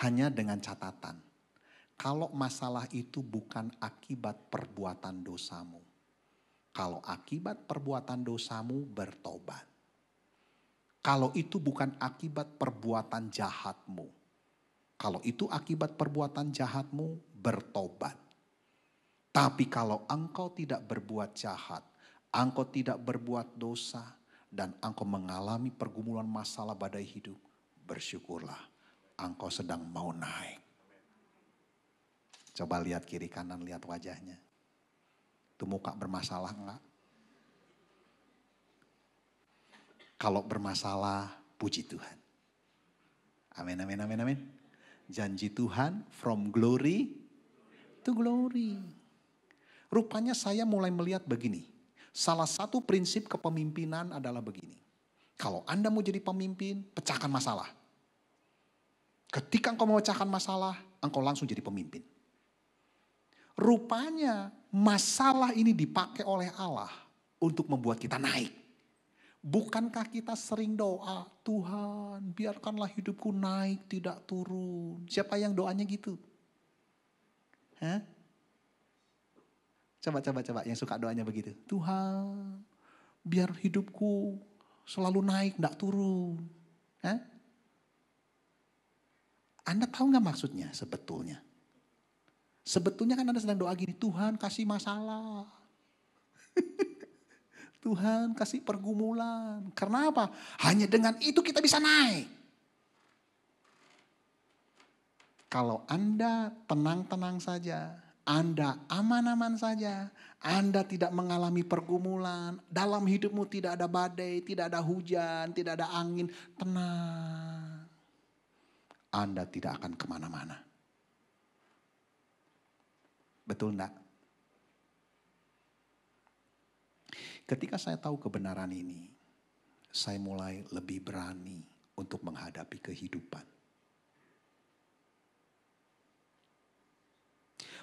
Hanya dengan catatan, kalau masalah itu bukan akibat perbuatan dosamu. Kalau akibat perbuatan dosamu, bertobat. Kalau itu bukan akibat perbuatan jahatmu. Kalau itu akibat perbuatan jahatmu, bertobat. Tapi kalau engkau tidak berbuat jahat, engkau tidak berbuat dosa, dan engkau mengalami pergumulan masalah badai hidup, bersyukurlah. Engkau sedang mau naik. Coba lihat kiri kanan, lihat wajahnya. Itu muka bermasalah enggak? Kalau bermasalah, puji Tuhan. Amin, amin, amin, amin. Janji Tuhan from glory to glory. Rupanya saya mulai melihat begini. Salah satu prinsip kepemimpinan adalah begini. Kalau Anda mau jadi pemimpin, pecahkan masalah. Ketika engkau memecahkan masalah, engkau langsung jadi pemimpin. Rupanya masalah ini dipakai oleh Allah untuk membuat kita naik. Bukankah kita sering doa, Tuhan biarkanlah hidupku naik tidak turun. Siapa yang doanya gitu? Hah? Coba yang suka doanya begitu. Tuhan biar hidupku selalu naik tidak turun. Hah? Anda tahu gak maksudnya sebetulnya? Sebetulnya kan Anda sedang doa gini, Tuhan kasih masalah. Tuhan kasih pergumulan. Karena apa? Hanya dengan itu kita bisa naik. Kalau Anda tenang-tenang saja, Anda aman-aman saja, Anda tidak mengalami pergumulan, dalam hidupmu tidak ada badai, tidak ada hujan, tidak ada angin, tenang. Anda tidak akan kemana-mana. Betul enggak? Ketika saya tahu kebenaran ini, saya mulai lebih berani untuk menghadapi kehidupan.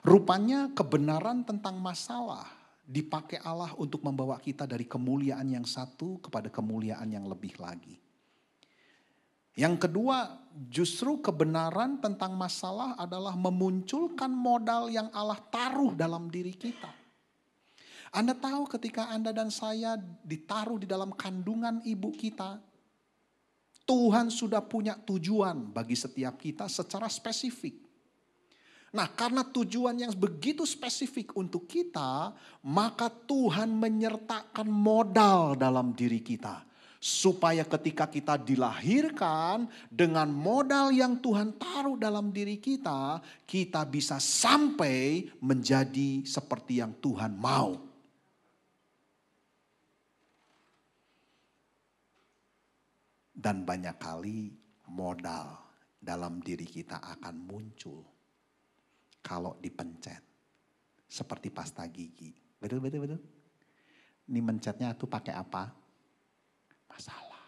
Rupanya kebenaran tentang masalah dipakai Allah untuk membawa kita dari kemuliaan yang satu kepada kemuliaan yang lebih lagi. Yang kedua, justru kebenaran tentang masalah adalah memunculkan modal yang Allah taruh dalam diri kita. Anda tahu ketika Anda dan saya ditaruh di dalam kandungan ibu kita, Tuhan sudah punya tujuan bagi setiap kita secara spesifik. Nah, karena tujuan yang begitu spesifik untuk kita, maka Tuhan menyertakan modal dalam diri kita. Supaya ketika kita dilahirkan dengan modal yang Tuhan taruh dalam diri kita, kita bisa sampai menjadi seperti yang Tuhan mau. Dan banyak kali modal dalam diri kita akan muncul kalau dipencet. Seperti pasta gigi. Betul. Ini mencetnya tuh pakai apa? Masalah.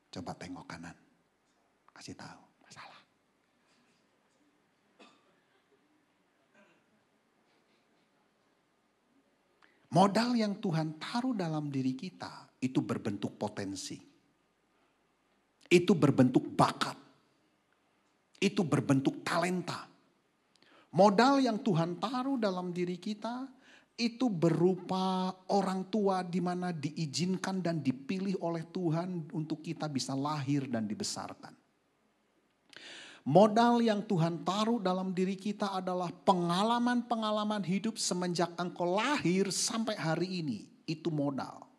Coba tengok kanan. Kasih tahu, masalah. Modal yang Tuhan taruh dalam diri kita itu berbentuk potensi. Itu berbentuk bakat. Itu berbentuk talenta. Modal yang Tuhan taruh dalam diri kita itu berupa orang tua di mana diizinkan dan dipilih oleh Tuhan untuk kita bisa lahir dan dibesarkan. Modal yang Tuhan taruh dalam diri kita adalah pengalaman-pengalaman hidup semenjak engkau lahir sampai hari ini. Itu modal.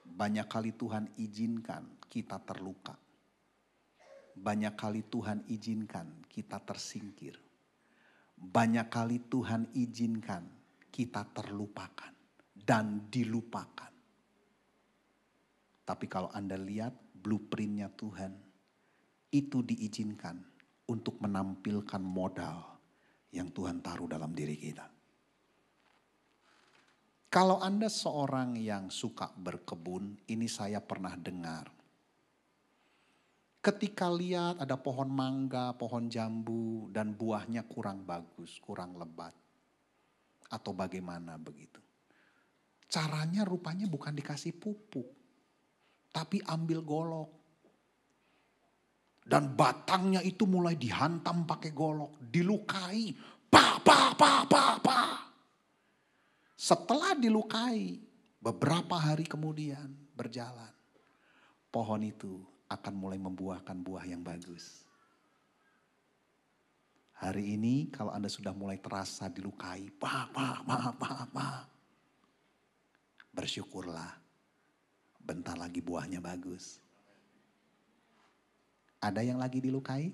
Banyak kali Tuhan izinkan kita terluka. Banyak kali Tuhan izinkan kita tersingkir. Banyak kali Tuhan izinkan kita terlupakan dan dilupakan. Tapi kalau Anda lihat blueprintnya Tuhan, itu diizinkan untuk menampilkan modal yang Tuhan taruh dalam diri kita. Kalau Anda seorang yang suka berkebun, ini saya pernah dengar. Ketika lihat ada pohon mangga, pohon jambu, dan buahnya kurang bagus, kurang lebat. Atau bagaimana begitu. Caranya rupanya bukan dikasih pupuk, tapi ambil golok. Dan batangnya itu mulai dihantam pakai golok, dilukai. Pa. Setelah dilukai, beberapa hari kemudian berjalan, pohon itu akan mulai membuahkan buah yang bagus. Hari ini kalau Anda sudah mulai terasa dilukai, bersyukurlah, bentar lagi buahnya bagus. Ada yang lagi dilukai?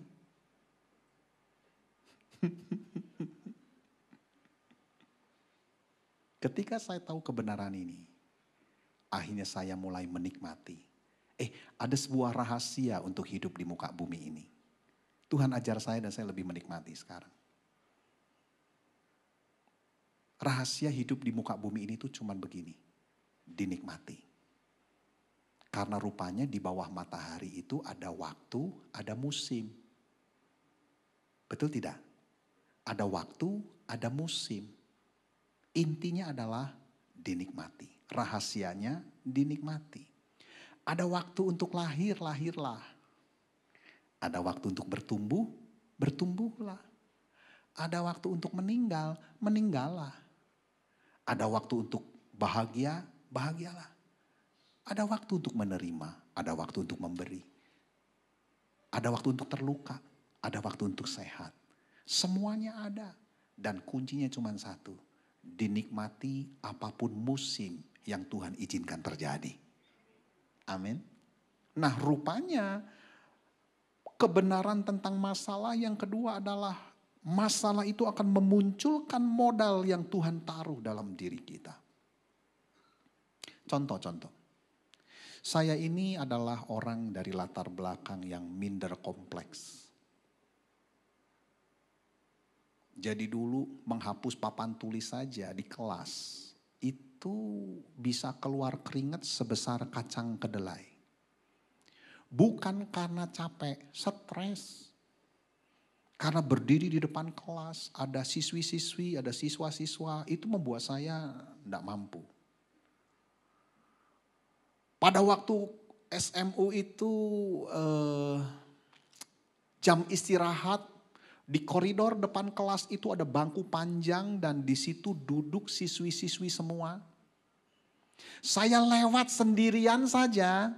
Ketika saya tahu kebenaran ini, akhirnya saya mulai menikmati. Ada sebuah rahasia untuk hidup di muka bumi ini. Tuhan ajar saya dan saya lebih menikmati sekarang. Rahasia hidup di muka bumi ini tuh cuman begini, dinikmati. Karena rupanya di bawah matahari itu ada waktu, ada musim. Betul tidak? Ada waktu, ada musim. Intinya adalah dinikmati. Rahasianya dinikmati. Ada waktu untuk lahir, lahirlah. Ada waktu untuk bertumbuh, bertumbuhlah. Ada waktu untuk meninggal, meninggallah. Ada waktu untuk bahagia, bahagialah. Ada waktu untuk menerima, ada waktu untuk memberi. Ada waktu untuk terluka, ada waktu untuk sehat. Semuanya ada. Dan kuncinya cuma satu. Dinikmati apapun musim yang Tuhan izinkan terjadi. Amin. Nah rupanya kebenaran tentang masalah yang kedua adalah masalah itu akan memunculkan modal yang Tuhan taruh dalam diri kita. Contoh-contoh. Saya ini adalah orang dari latar belakang yang minder kompleks. Jadi dulu menghapus papan tulis saja di kelas itu bisa keluar keringat sebesar kacang kedelai. Bukan karena capek, stres. Karena berdiri di depan kelas, ada siswi-siswi, ada siswa-siswa, itu membuat saya tidak mampu. Pada waktu SMU itu jam istirahat, di koridor depan kelas itu ada bangku panjang dan di situ duduk siswi-siswi semua. Saya lewat sendirian saja,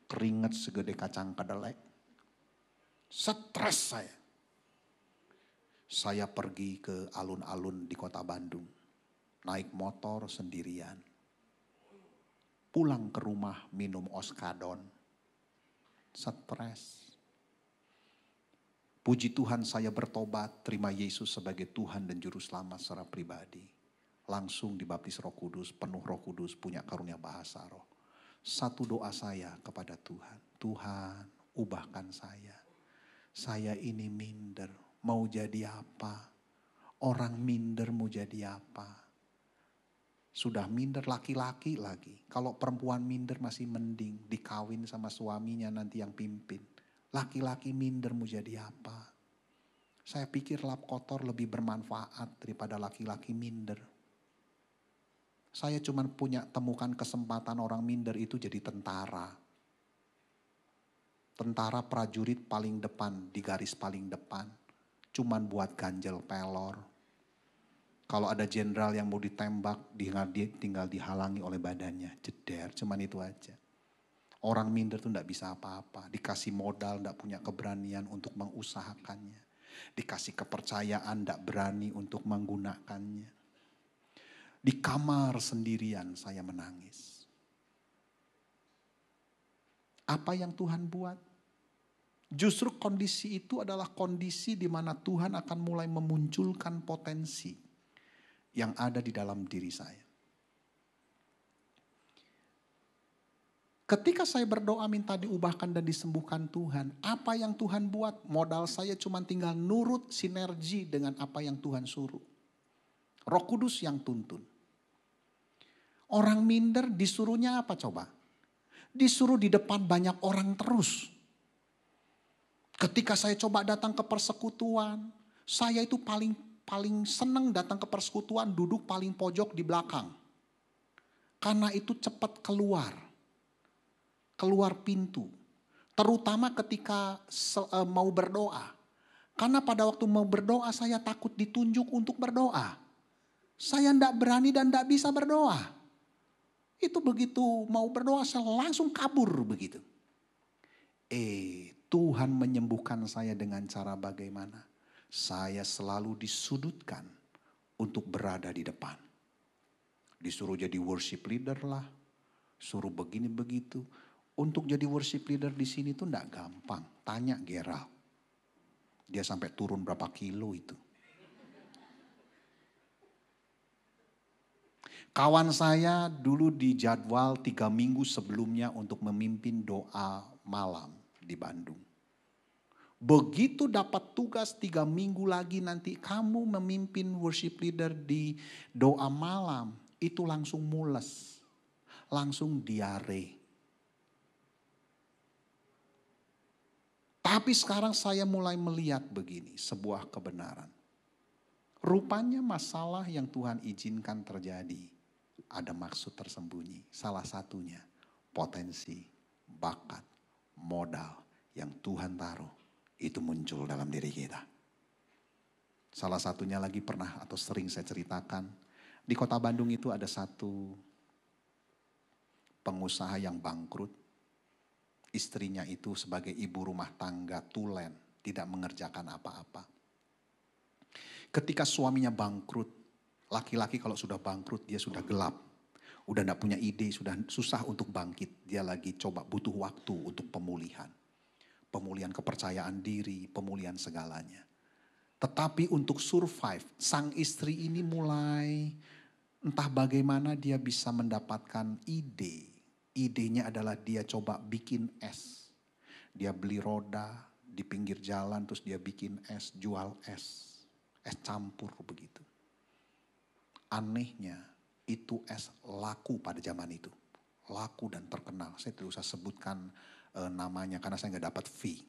keringat segede kacang kedelai. Stres saya. Saya pergi ke alun-alun di kota Bandung, naik motor sendirian. Pulang ke rumah minum oskadon. Stres. Puji Tuhan saya bertobat, terima Yesus sebagai Tuhan dan Juru Selamat secara pribadi. Langsung dibaptis Roh Kudus, penuh Roh Kudus, punya karunia bahasa roh. Satu doa saya kepada Tuhan. Tuhan, ubahkan saya. Saya ini minder, mau jadi apa? Orang minder mau jadi apa? Sudah minder laki-laki lagi. Kalau perempuan minder masih mending. Dikawin sama suaminya nanti yang pimpin. Laki-laki minder mau jadi apa? Saya pikir lap kotor lebih bermanfaat daripada laki-laki minder. Saya cuma punya temukan kesempatan orang minder itu jadi tentara. Tentara prajurit paling depan, di garis paling depan. Cuman buat ganjel pelor. Kalau ada jenderal yang mau ditembak, tinggal dihalangi oleh badannya. Jeder, cuman itu aja. Orang minder tuh gak bisa apa-apa. Dikasih modal, gak punya keberanian untuk mengusahakannya. Dikasih kepercayaan, gak berani untuk menggunakannya. Di kamar sendirian saya menangis. Apa yang Tuhan buat? Justru kondisi itu adalah kondisi di mana Tuhan akan mulai memunculkan potensi yang ada di dalam diri saya. Ketika saya berdoa minta diubahkan dan disembuhkan Tuhan, apa yang Tuhan buat? Modal saya cuma tinggal nurut sinergi dengan apa yang Tuhan suruh. Roh Kudus yang tuntun. Orang minder disuruhnya apa coba? Disuruh di depan banyak orang terus. Ketika saya coba datang ke persekutuan, saya itu paling senang datang ke persekutuan, duduk paling pojok di belakang. Karena itu cepat keluar pintu. Terutama ketika mau berdoa. Karena pada waktu mau berdoa saya takut ditunjuk untuk berdoa. Saya tidak berani dan tidak bisa berdoa. Itu begitu mau berdoa saya langsung kabur begitu. Tuhan menyembuhkan saya dengan cara bagaimana? Saya selalu disudutkan untuk berada di depan. Disuruh jadi worship leader lah. Suruh begini begitu. Untuk jadi worship leader di sini tuh tidak gampang. Tanya Gerald. Dia sampai turun berapa kilo itu. Kawan saya dulu dijadwal 3 minggu sebelumnya untuk memimpin doa malam di Bandung. Begitu dapat tugas 3 minggu lagi nanti kamu memimpin worship leader di doa malam. Itu langsung mules, langsung diare. Tapi sekarang saya mulai melihat begini, sebuah kebenaran. Rupanya masalah yang Tuhan izinkan terjadi, ada maksud tersembunyi. Salah satunya potensi, bakat, modal yang Tuhan taruh itu muncul dalam diri kita. Salah satunya lagi pernah atau sering saya ceritakan, di kota Bandung itu ada satu pengusaha yang bangkrut. Istrinya itu sebagai ibu rumah tangga tulen, tidak mengerjakan apa-apa. Ketika suaminya bangkrut, laki-laki kalau sudah bangkrut dia sudah gelap. Udah gak punya ide, sudah susah untuk bangkit. Dia lagi coba butuh waktu untuk pemulihan. Pemulihan kepercayaan diri, pemulihan segalanya. Tetapi untuk survive, sang istri ini mulai entah bagaimana dia bisa mendapatkan ide. Idenya adalah dia coba bikin es. Dia beli roda di pinggir jalan terus dia bikin es, jual es. Es campur begitu. Anehnya itu es laku pada zaman itu. Laku dan terkenal. Saya tidak usah sebutkan namanya karena saya gak dapat fee.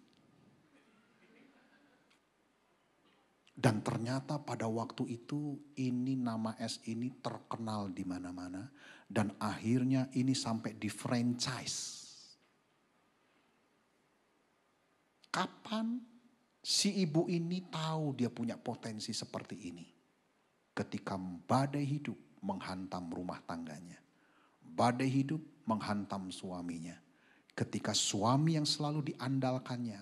Dan ternyata pada waktu itu ini nama es ini terkenal di mana-mana. Dan akhirnya ini sampai di franchise. Kapan si ibu ini tahu dia punya potensi seperti ini? Ketika badai hidup menghantam rumah tangganya. Badai hidup menghantam suaminya. Ketika suami yang selalu diandalkannya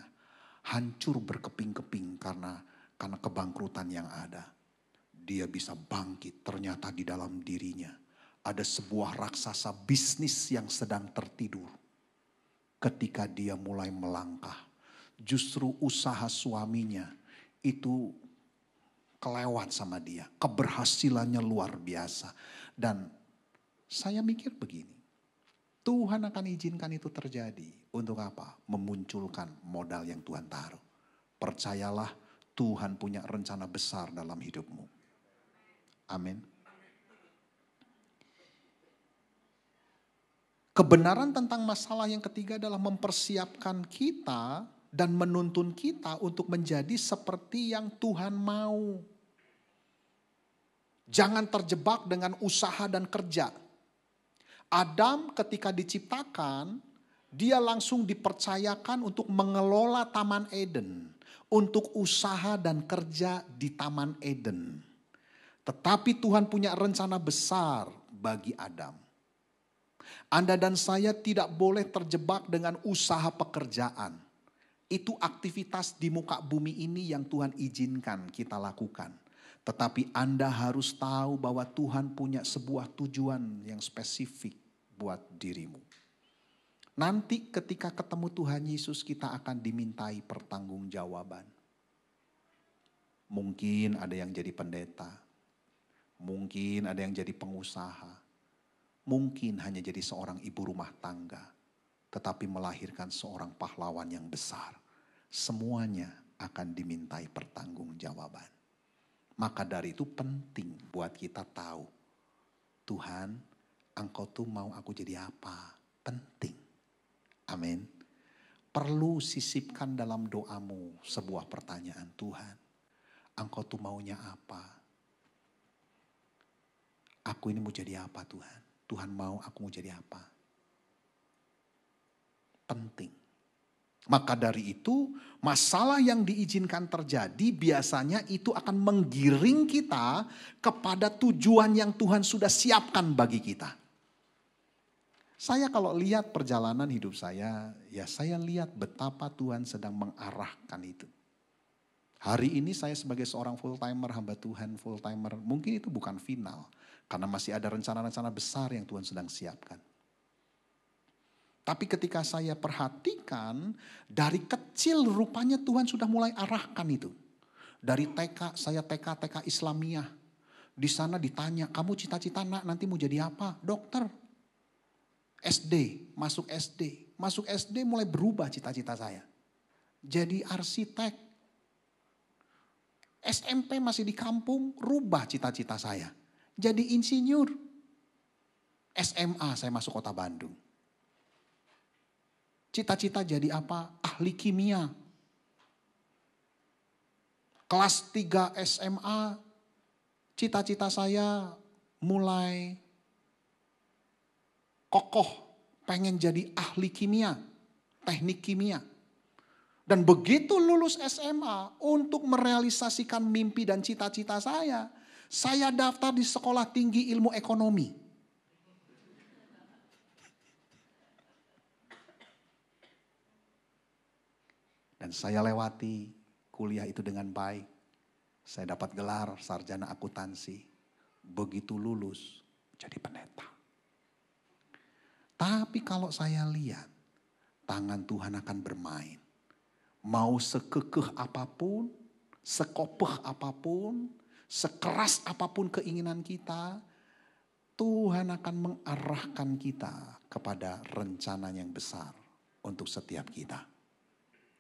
hancur berkeping-keping karena kebangkrutan yang ada. Dia bisa bangkit, ternyata di dalam dirinya ada sebuah raksasa bisnis yang sedang tertidur. Ketika dia mulai melangkah, justru usaha suaminya itu kelewat sama dia. Keberhasilannya luar biasa. Dan saya mikir begini, Tuhan akan izinkan itu terjadi. Untuk apa? Memunculkan modal yang Tuhan taruh. Percayalah, Tuhan punya rencana besar dalam hidupmu. Amin. Kebenaran tentang masalah yang ketiga adalah mempersiapkan kita dan menuntun kita untuk menjadi seperti yang Tuhan mau. Jangan terjebak dengan usaha dan kerja. Adam ketika diciptakan, dia langsung dipercayakan untuk mengelola Taman Eden. Untuk usaha dan kerja di Taman Eden. Tetapi Tuhan punya rencana besar bagi Adam. Anda dan saya tidak boleh terjebak dengan usaha pekerjaan. Itu aktivitas di muka bumi ini yang Tuhan izinkan kita lakukan. Tetapi Anda harus tahu bahwa Tuhan punya sebuah tujuan yang spesifik buat dirimu. Nanti ketika ketemu Tuhan Yesus kita akan dimintai pertanggungjawaban. Mungkin ada yang jadi pendeta. Mungkin ada yang jadi pengusaha. Mungkin hanya jadi seorang ibu rumah tangga. Tetapi melahirkan seorang pahlawan yang besar. Semuanya akan dimintai pertanggungjawaban. Maka dari itu penting buat kita tahu. Tuhan, Engkau tuh mau aku jadi apa? Penting. Amin. Perlu sisipkan dalam doamu sebuah pertanyaan. Tuhan, Engkau tuh maunya apa? Aku ini mau jadi apa Tuhan? Tuhan mau aku mau jadi apa? Penting. Maka dari itu masalah yang diizinkan terjadi biasanya itu akan menggiring kita kepada tujuan yang Tuhan sudah siapkan bagi kita. Saya kalau lihat perjalanan hidup saya, ya saya lihat betapa Tuhan sedang mengarahkan itu. Hari ini saya sebagai seorang full timer, hamba Tuhan full timer, mungkin itu bukan final. Karena masih ada rencana-rencana besar yang Tuhan sedang siapkan. Tapi ketika saya perhatikan, dari kecil rupanya Tuhan sudah mulai arahkan itu. Dari TK, saya TK Islamiyah. Di sana ditanya, kamu cita-cita nak nanti mau jadi apa? Dokter. SD, masuk SD. Masuk SD mulai berubah cita-cita saya. Jadi arsitek. SMP masih di kampung, rubah cita-cita saya. Jadi insinyur. SMA saya masuk kota Bandung. Cita-cita jadi apa? Ahli kimia. Kelas 3 SMA, cita-cita saya mulai kokoh. Pengen jadi ahli kimia, teknik kimia. Dan begitu lulus SMA untuk merealisasikan mimpi dan cita-cita saya daftar di Sekolah Tinggi Ilmu Ekonomi. Dan saya lewati kuliah itu dengan baik. Saya dapat gelar sarjana akuntansi. Begitu lulus jadi pendeta. Tapi kalau saya lihat tangan Tuhan akan bermain. Mau sekekeh apapun, sekopeh apapun, sekeras apapun keinginan kita, Tuhan akan mengarahkan kita kepada rencana yang besar untuk setiap kita.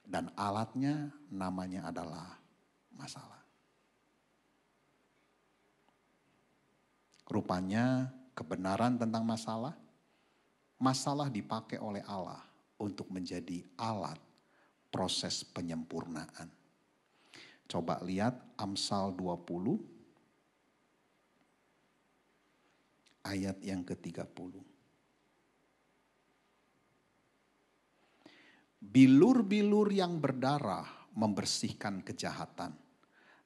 Dan alatnya namanya adalah masalah. Rupanya kebenaran tentang masalah dipakai oleh Allah untuk menjadi alat proses penyempurnaan. Coba lihat Amsal 20 ayat yang ke-30. Bilur-bilur yang berdarah membersihkan kejahatan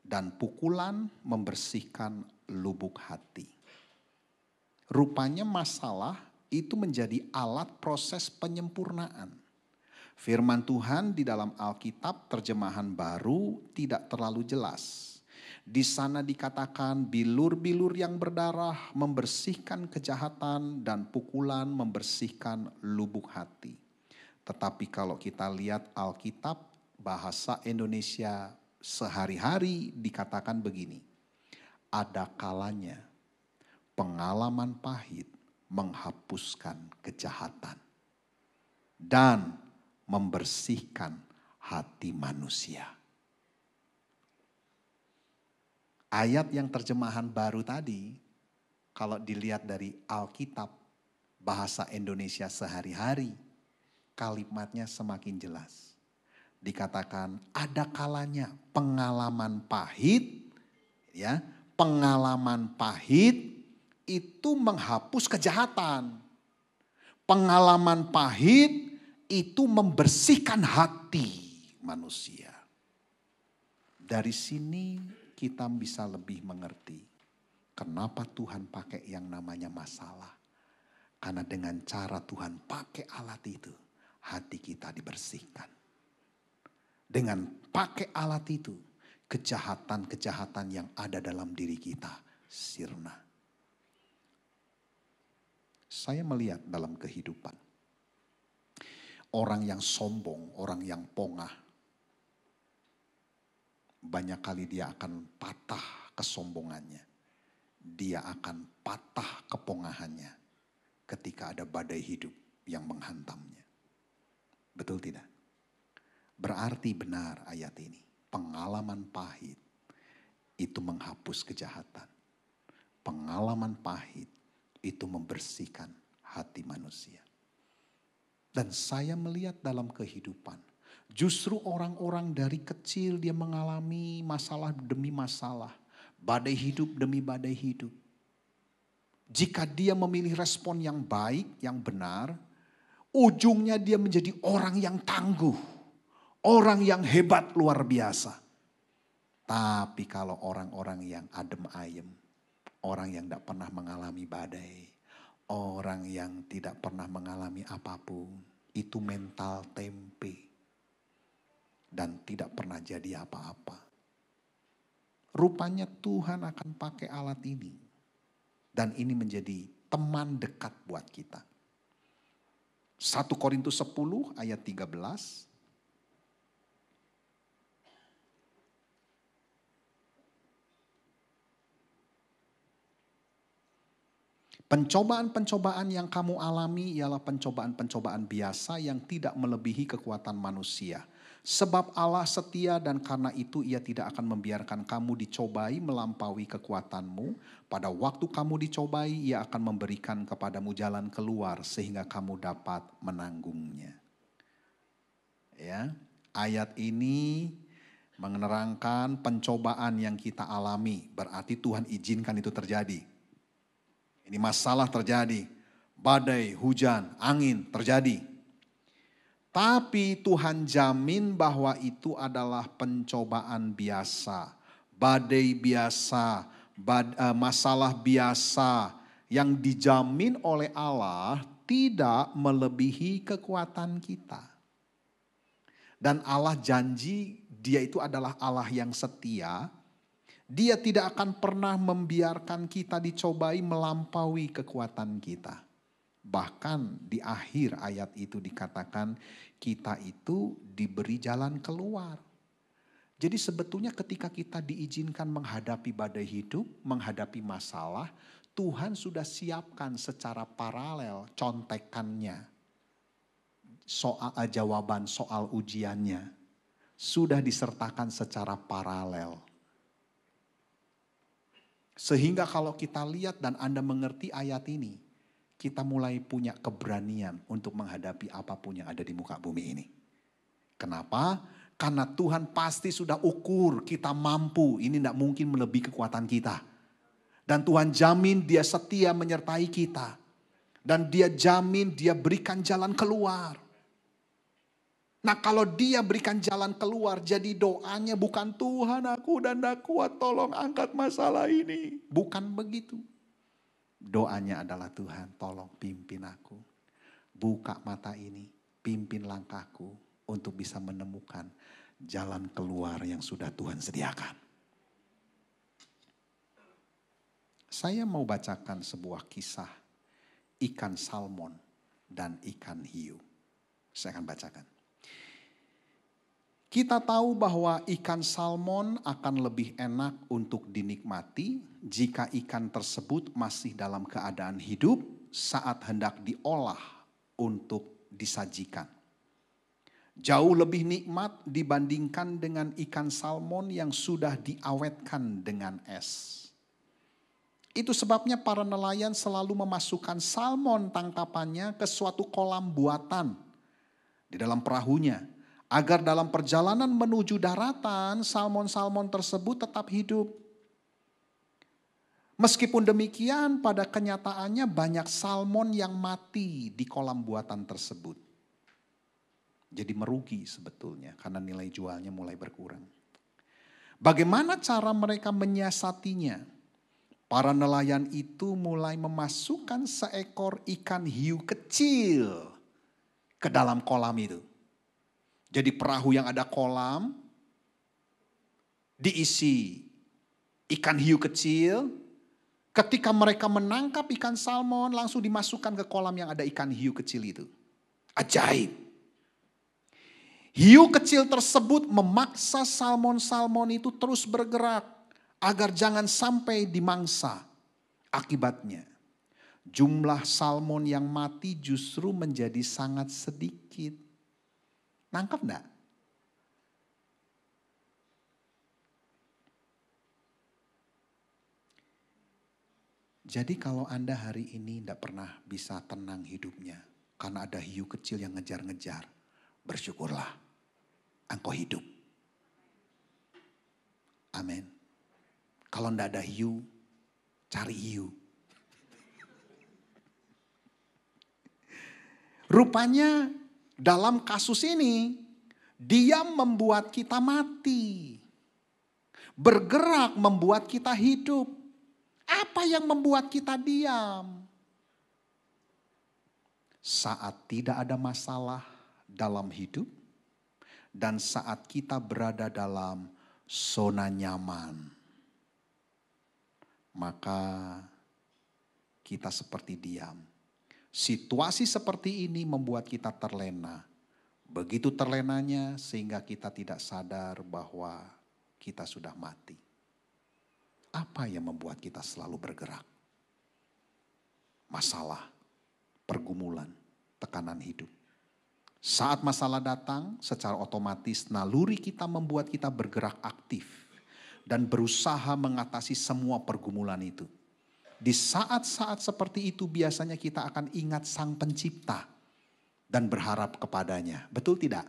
dan pukulan membersihkan lubuk hati. Rupanya masalah itu menjadi alat proses penyempurnaan. Firman Tuhan di dalam Alkitab terjemahan baru tidak terlalu jelas. Di sana dikatakan bilur-bilur yang berdarah membersihkan kejahatan dan pukulan membersihkan lubuk hati. Tetapi kalau kita lihat Alkitab bahasa Indonesia sehari-hari dikatakan begini. Ada kalanya pengalaman pahit menghapuskan kejahatan dan membersihkan hati manusia. Ayat yang terjemahan baru tadi, kalau dilihat dari Alkitab bahasa Indonesia sehari-hari, kalimatnya semakin jelas. Dikatakan ada kalanya pengalaman pahit, ya, pengalaman pahit itu menghapus kejahatan. Pengalaman pahit itu membersihkan hati manusia. Dari sini kita bisa lebih mengerti kenapa Tuhan pakai yang namanya masalah. Karena dengan cara Tuhan pakai alat itu, hati kita dibersihkan. Dengan pakai alat itu, kejahatan-kejahatan yang ada dalam diri kita sirna. Saya melihat dalam kehidupan, orang yang sombong, orang yang pongah, banyak kali dia akan patah kesombongannya. Dia akan patah kepongahannya ketika ada badai hidup yang menghantamnya. Betul tidak? Berarti benar ayat ini. Pengalaman pahit itu menghapus kejahatan. Pengalaman pahit itu membersihkan hati manusia. Dan saya melihat dalam kehidupan, justru orang-orang dari kecil dia mengalami masalah demi masalah. Badai hidup demi badai hidup. Jika dia memilih respon yang baik, yang benar, ujungnya dia menjadi orang yang tangguh. Orang yang hebat luar biasa. Tapi kalau orang-orang yang adem ayem, orang yang tidak pernah mengalami badai, orang yang tidak pernah mengalami apapun, itu mental tempe. Dan tidak pernah jadi apa-apa. Rupanya Tuhan akan pakai alat ini. Dan ini menjadi teman dekat buat kita. 1 Korintus 10 ayat 13. Pencobaan-pencobaan yang kamu alami ialah pencobaan-pencobaan biasa yang tidak melebihi kekuatan manusia. Sebab Allah setia dan karena itu ia tidak akan membiarkan kamu dicobai melampaui kekuatanmu. Pada waktu kamu dicobai ia akan memberikan kepadamu jalan keluar sehingga kamu dapat menanggungnya. Ya, ayat ini menerangkan pencobaan yang kita alami. Berarti Tuhan izinkan itu terjadi. Ini masalah terjadi, badai, hujan, angin terjadi. Tapi Tuhan jamin bahwa itu adalah pencobaan biasa, badai biasa, masalah biasa yang dijamin oleh Allah tidak melebihi kekuatan kita. Dan Allah janji dia itu adalah Allah yang setia. Dia tidak akan pernah membiarkan kita dicobai melampaui kekuatan kita. Bahkan di akhir ayat itu dikatakan kita itu diberi jalan keluar. Jadi sebetulnya ketika kita diizinkan menghadapi badai hidup, menghadapi masalah, Tuhan sudah siapkan secara paralel contekannya. Jawaban soal ujiannya sudah disertakan secara paralel. Sehingga kalau kita lihat dan Anda mengerti ayat ini, kita mulai punya keberanian untuk menghadapi apapun yang ada di muka bumi ini. Kenapa? Karena Tuhan pasti sudah ukur kita mampu, ini tidak mungkin melebihi kekuatan kita. Dan Tuhan jamin dia setia menyertai kita. Dan dia jamin dia berikan jalan keluar. Nah kalau dia berikan jalan keluar, jadi doanya bukan Tuhan aku dan tidak kuat tolong angkat masalah ini. Bukan begitu. Doanya adalah Tuhan tolong pimpin aku. Buka mata ini, pimpin langkahku untuk bisa menemukan jalan keluar yang sudah Tuhan sediakan. Saya mau bacakan sebuah kisah ikan salmon dan ikan hiu. Saya akan bacakan. Kita tahu bahwa ikan salmon akan lebih enak untuk dinikmati jika ikan tersebut masih dalam keadaan hidup saat hendak diolah untuk disajikan. Jauh lebih nikmat dibandingkan dengan ikan salmon yang sudah diawetkan dengan es. Itu sebabnya para nelayan selalu memasukkan salmon tangkapannya ke suatu kolam buatan di dalam perahunya. Agar dalam perjalanan menuju daratan, salmon-salmon tersebut tetap hidup. Meskipun demikian, pada kenyataannya banyak salmon yang mati di kolam buatan tersebut. Jadi merugi sebetulnya, karena nilai jualnya mulai berkurang. Bagaimana cara mereka menyiasatinya? Para nelayan itu mulai memasukkan seekor ikan hiu kecil ke dalam kolam itu. Jadi perahu yang ada kolam, diisi ikan hiu kecil. Ketika mereka menangkap ikan salmon, langsung dimasukkan ke kolam yang ada ikan hiu kecil itu. Ajaib. Hiu kecil tersebut memaksa salmon-salmon itu terus bergerak, agar jangan sampai dimangsa. Akibatnya, jumlah salmon yang mati justru menjadi sangat sedikit. Nangkep enggak? Jadi kalau Anda hari ini tidak pernah bisa tenang hidupnya karena ada hiu kecil yang ngejar-ngejar, bersyukurlah engkau hidup. Amin. Kalau tidak ada hiu, cari hiu. Rupanya dalam kasus ini, diam membuat kita mati. Bergerak membuat kita hidup. Apa yang membuat kita diam? Saat tidak ada masalah dalam hidup, dan saat kita berada dalam zona nyaman, maka kita seperti diam. Situasi seperti ini membuat kita terlena. Begitu terlenanya sehingga kita tidak sadar bahwa kita sudah mati. Apa yang membuat kita selalu bergerak? Masalah, pergumulan, tekanan hidup. Saat masalah datang, secara otomatis naluri kita membuat kita bergerak aktif dan berusaha mengatasi semua pergumulan itu. Di saat-saat seperti itu biasanya kita akan ingat Sang Pencipta dan berharap kepadanya. Betul tidak?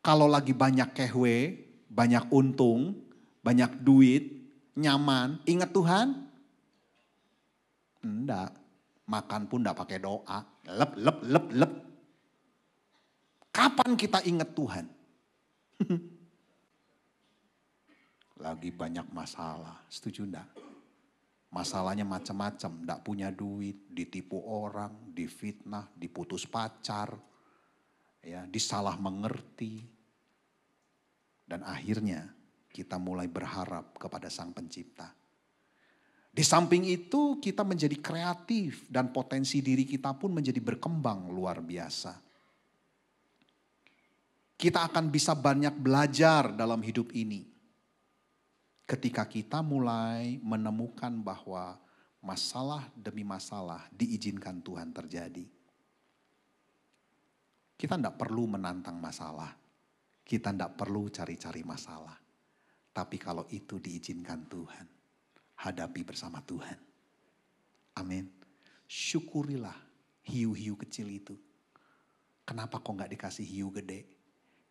Kalau lagi banyak kehwe, banyak untung, banyak duit, nyaman, ingat Tuhan? Enggak. Makan pun enggak pakai doa. Lep. Kapan kita ingat Tuhan? Lagi banyak masalah, setuju enggak? Masalahnya macam-macam, enggak punya duit, ditipu orang, difitnah, diputus pacar, ya, disalah mengerti. Dan akhirnya kita mulai berharap kepada Sang Pencipta. Di samping itu kita menjadi kreatif dan potensi diri kita pun menjadi berkembang luar biasa. Kita akan bisa banyak belajar dalam hidup ini. Ketika kita mulai menemukan bahwa masalah demi masalah diizinkan Tuhan terjadi. Kita tidak perlu menantang masalah. Kita tidak perlu cari-cari masalah. Tapi kalau itu diizinkan Tuhan, hadapi bersama Tuhan. Amin. Syukurilah hiu-hiu kecil itu. Kenapa kok gak dikasih hiu gede?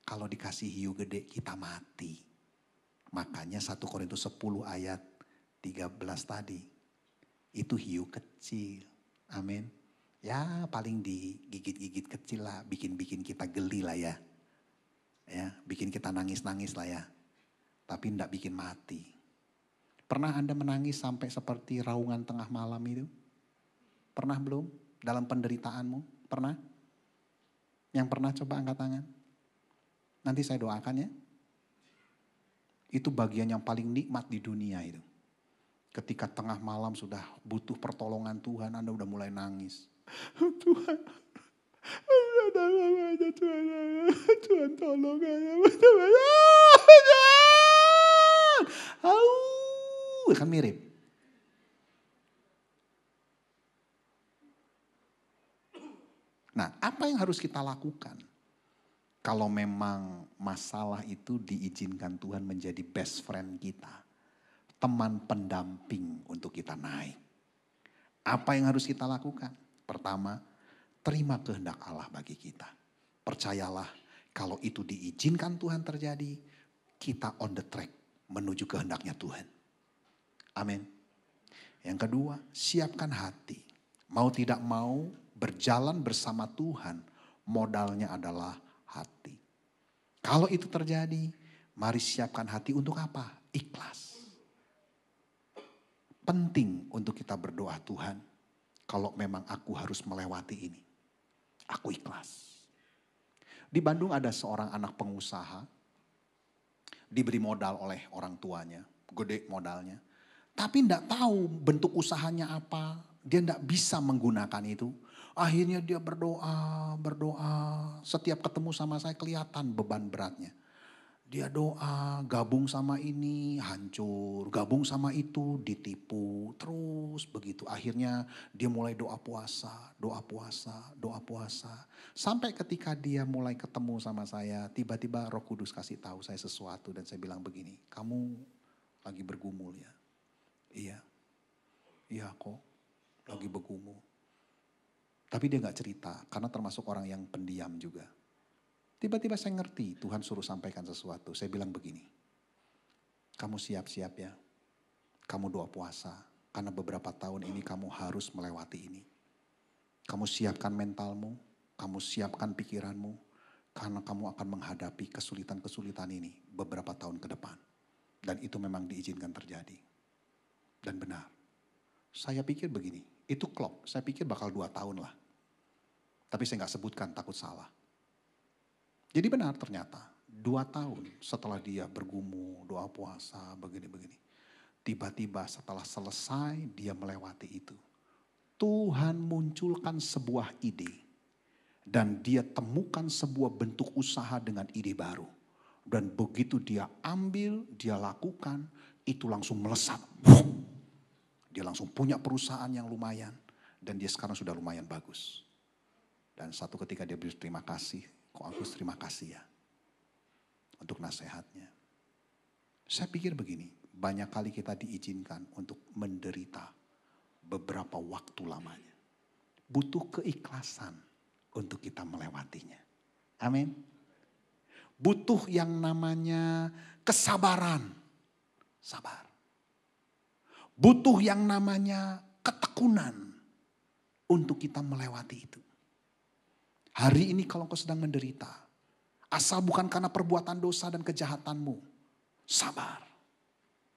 Kalau dikasih hiu gede kita mati. Makanya 1 Korintus 10 ayat 13 tadi. Itu hiu kecil. Amin. Ya paling digigit-gigit kecil lah. Bikin-bikin kita geli lah ya. Ya, bikin kita nangis-nangis lah ya. Tapi enggak bikin mati. Pernah Anda menangis sampai seperti raungan tengah malam itu? Pernah belum? Dalam penderitaanmu? Pernah? Yang pernah coba angkat tangan? Nanti saya doakan ya. Itu bagian yang paling nikmat di dunia itu. Ketika tengah malam sudah butuh pertolongan Tuhan, Anda udah mulai nangis. Tuhan, Tuhan tolong kan mirip. Nah, apa yang harus kita lakukan? Kalau memang masalah itu diizinkan Tuhan menjadi best friend kita. Teman pendamping untuk kita naik. Apa yang harus kita lakukan? Pertama, terima kehendak Allah bagi kita. Percayalah kalau itu diizinkan Tuhan terjadi, kita on the track menuju kehendaknya Tuhan. Amin. Yang kedua, siapkan hati. Mau tidak mau berjalan bersama Tuhan, modalnya adalah hati. Kalau itu terjadi, mari siapkan hati untuk apa? Ikhlas. Penting untuk kita berdoa, Tuhan, kalau memang aku harus melewati ini, aku ikhlas. Di Bandung ada seorang anak pengusaha, diberi modal oleh orang tuanya, gede modalnya. Tapi tidak tahu bentuk usahanya apa, dia tidak bisa menggunakan itu. Akhirnya dia berdoa, setiap ketemu sama saya kelihatan beban beratnya. Dia doa, gabung sama ini hancur, gabung sama itu ditipu, terus begitu. Akhirnya dia mulai doa puasa. Sampai ketika dia mulai ketemu sama saya, tiba-tiba Roh Kudus kasih tahu saya sesuatu dan saya bilang begini, kamu lagi bergumul ya? Iya kok, lagi bergumul. Tapi dia gak cerita, karena termasuk orang yang pendiam juga. Tiba-tiba saya ngerti Tuhan suruh sampaikan sesuatu. Saya bilang begini, kamu siap-siap ya. Kamu doa puasa. Karena beberapa tahun ini kamu harus melewati ini. Kamu siapkan mentalmu, kamu siapkan pikiranmu, karena kamu akan menghadapi kesulitan-kesulitan ini beberapa tahun ke depan. Dan itu memang diizinkan terjadi. Dan benar. Saya pikir begini, itu klop, saya pikir bakal 2 tahun lah. Tapi saya gak sebutkan, takut salah. Jadi benar ternyata, 2 tahun setelah dia bergumul, doa puasa, begini-begini. Tiba-tiba setelah selesai dia melewati itu. Tuhan munculkan sebuah ide. Dan dia temukan sebuah bentuk usaha dengan ide baru. Dan begitu dia ambil, dia lakukan, itu langsung melesat. Dia langsung punya perusahaan yang lumayan. Dan dia sekarang sudah lumayan bagus. Dan satu ketika dia berterima kasih. Kok Agus terima kasih ya. Untuk nasihatnya. Saya pikir begini. Banyak kali kita diizinkan untuk menderita. Beberapa waktu lamanya. Butuh keikhlasan untuk kita melewatinya. Amin. Butuh yang namanya kesabaran. Sabar. Butuh yang namanya ketekunan untuk kita melewati itu. Hari ini kalau kau sedang menderita, asal bukan karena perbuatan dosa dan kejahatanmu, sabar,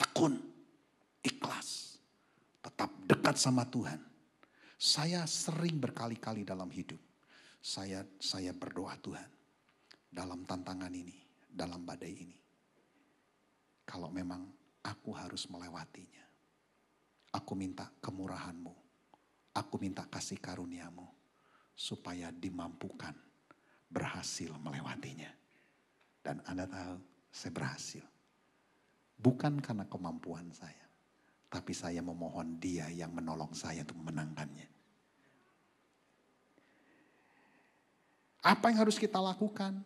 tekun, ikhlas, tetap dekat sama Tuhan. Saya sering berkali-kali dalam hidup, saya berdoa Tuhan, dalam tantangan ini, dalam badai ini. Kalau memang aku harus melewatinya, aku minta kemurahan-Mu, aku minta kasih karunia-Mu, supaya dimampukan berhasil melewatinya. Dan Anda tahu, saya berhasil. Bukan karena kemampuan saya, tapi saya memohon Dia yang menolong saya untuk memenangkannya. Apa yang harus kita lakukan?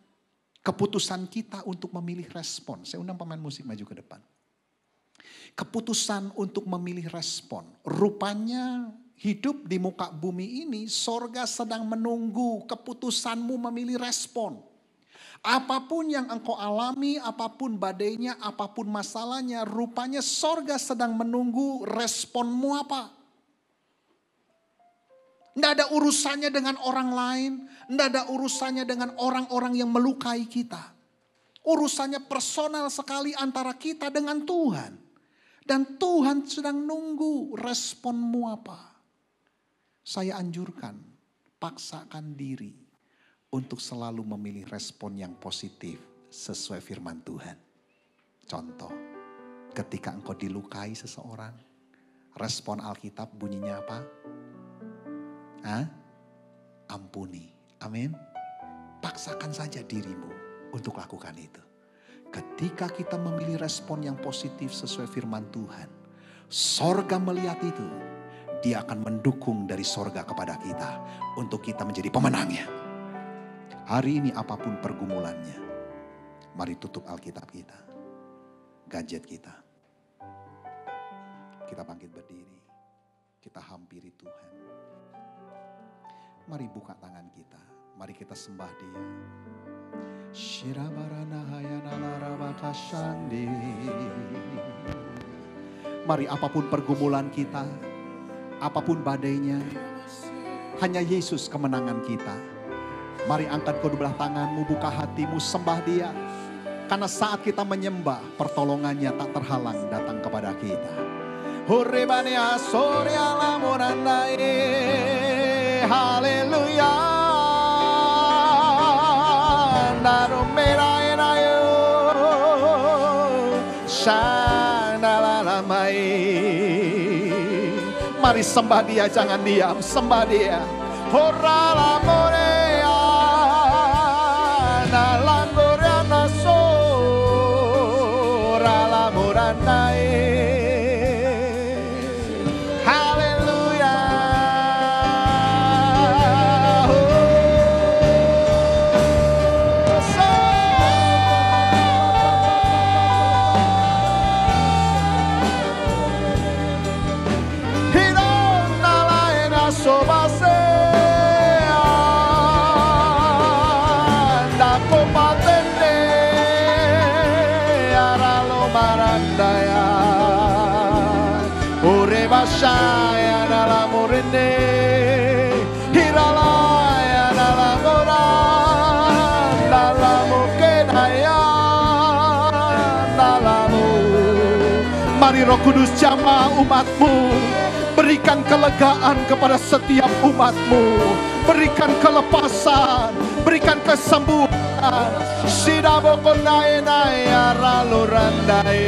Keputusan kita untuk memilih respon. Saya undang pemain musik maju ke depan. Keputusan untuk memilih respon. Rupanya hidup di muka bumi ini, sorga sedang menunggu keputusanmu memilih respon. Apapun yang engkau alami, apapun badainya, apapun masalahnya, rupanya sorga sedang menunggu responmu apa. Tidak ada urusannya dengan orang lain, tidak ada urusannya dengan orang-orang yang melukai kita. Urusannya personal sekali antara kita dengan Tuhan. Dan Tuhan sedang nunggu responmu apa. Saya anjurkan, paksakan diri untuk selalu memilih respon yang positif sesuai firman Tuhan. Contoh, ketika engkau dilukai seseorang, respon Alkitab bunyinya apa? Ampuni. Amin. Paksakan saja dirimu untuk lakukan itu. Ketika kita memilih respon yang positif sesuai firman Tuhan, sorga melihat itu. Dia akan mendukung dari sorga kepada kita untuk kita menjadi pemenangnya. Hari ini apapun pergumulannya, mari tutup Alkitab kita, gadget kita. Kita bangkit berdiri, kita hampiri Tuhan. Mari buka tangan kita, mari kita sembah Dia. Mari apapun pergumulan kita, apapun badainya, hanya Yesus kemenangan kita. Mari angkat kedua belah tanganmu, buka hatimu, sembah Dia. Karena saat kita menyembah, pertolongannya tak terhalang datang kepada kita. Haleluya. Mari sembah Dia, jangan diam, sembah Dia. Horala morea, nalangoria naso, rala morandai. Haleluya. kami Roh Kudus jamah umat-Mu. Berikan kelegaan kepada setiap umat-Mu. Berikan kelepasan, berikan kesembuhan. Sidabokonai naya ralurandai.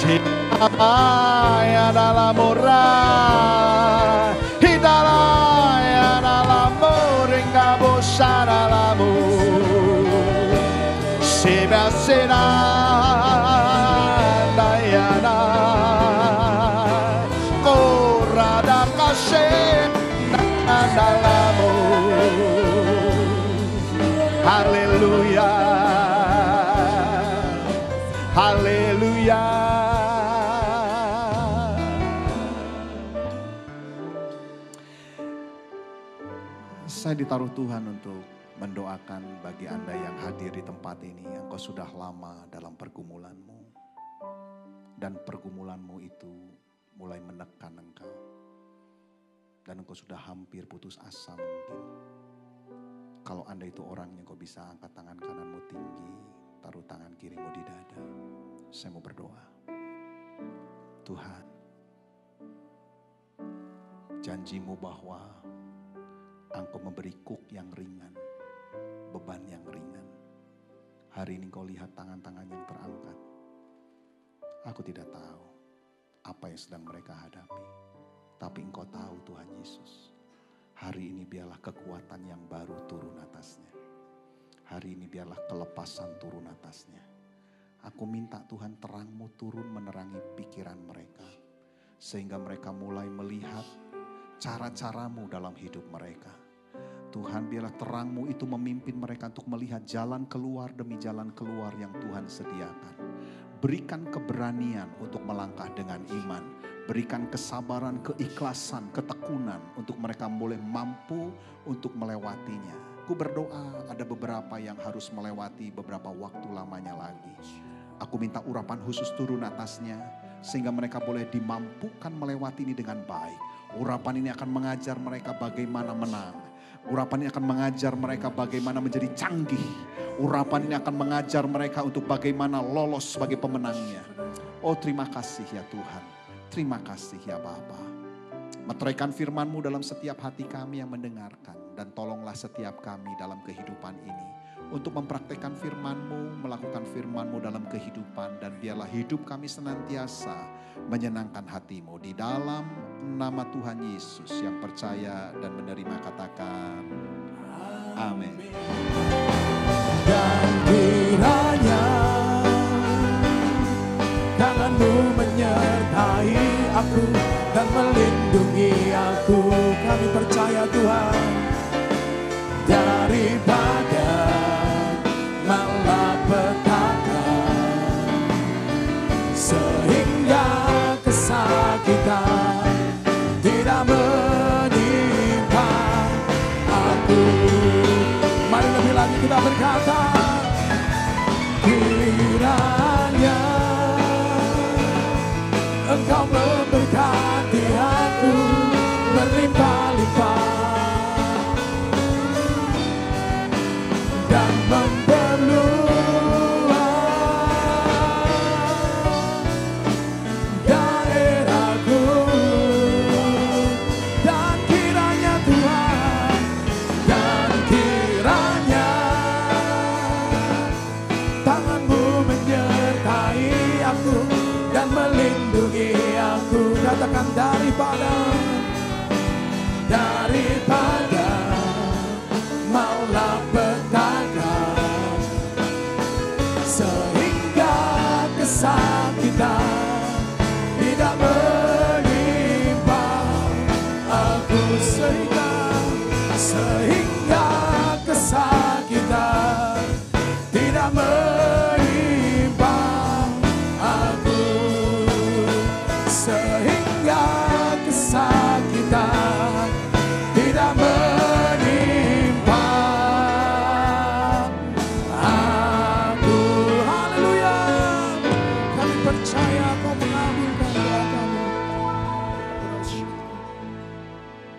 Sidaya dalam murah, hidalaya dalam muringa bosan alamu. Sebasena dayana korada kasih dalamu. Haleluya, haleluya. Saya ditaruh Tuhan untuk mendoakan bagi Anda yang hadir di tempat ini. Engkau sudah lama dalam pergumulanmu. Dan pergumulanmu itu mulai menekan engkau. Dan engkau sudah hampir putus asa mungkin. Kalau Anda itu orangnya, engkau bisa angkat tangan kananmu tinggi. Taruh tangan kirimu di dada. Saya mau berdoa. Tuhan, janjimu bahwa Engkau memberi kuk yang ringan, beban yang ringan. Hari ini kau lihat tangan-tangan yang terangkat. Aku tidak tahu apa yang sedang mereka hadapi. Tapi Engkau tahu Tuhan Yesus. Hari ini biarlah kekuatan yang baru turun atasnya. Hari ini biarlah kelepasan turun atasnya. Aku minta Tuhan terang-Mu turun menerangi pikiran mereka. Sehingga mereka mulai melihat cara-cara-Mu dalam hidup mereka. Tuhan biarlah terang-Mu itu memimpin mereka untuk melihat jalan keluar demi jalan keluar yang Tuhan sediakan. Berikan keberanian untuk melangkah dengan iman. Berikan kesabaran, keikhlasan, ketekunan untuk mereka boleh mampu untuk melewatinya. Aku berdoa ada beberapa yang harus melewati beberapa waktu lamanya lagi. Aku minta urapan khusus turun atasnya sehingga mereka boleh dimampukan melewati ini dengan baik. Urapan ini akan mengajar mereka bagaimana menang. Urapan ini akan mengajar mereka bagaimana menjadi canggih. Urapan ini akan mengajar mereka untuk bagaimana lolos sebagai pemenangnya. Oh terima kasih ya Tuhan. Terima kasih ya Bapa. Meteraikan firman-Mu dalam setiap hati kami yang mendengarkan. Dan tolonglah setiap kami dalam kehidupan ini. Untuk mempraktekkan firman-Mu, melakukan firman-Mu dalam kehidupan. Dan biarlah hidup kami senantiasa menyenangkan hati-Mu. Di dalam nama Tuhan Yesus yang percaya dan menerima katakan amin. Dan kiranya tangan-Mu menyertai aku dan melindungi aku. Kami percaya Tuhan, daripada malapetaka sehingga kesakitan tidak menimpa aku. Mari lebih lagi kita berkata, kiranya Engkau memberkati aku berlimpah-limpah dan memperluas daerahku. Dan kiranya Tuhan, dan kiranya tangan-Mu menyertai aku dan melindungi aku. Katakan daripada malapetaka sehingga kesakitan tidak menimpa aku. Sehingga kesakitan tidak menimpa aku. Sehingga kesakitan tidak menimpa aku. Haleluya. Kami percaya Kau mengabulkan doa kami.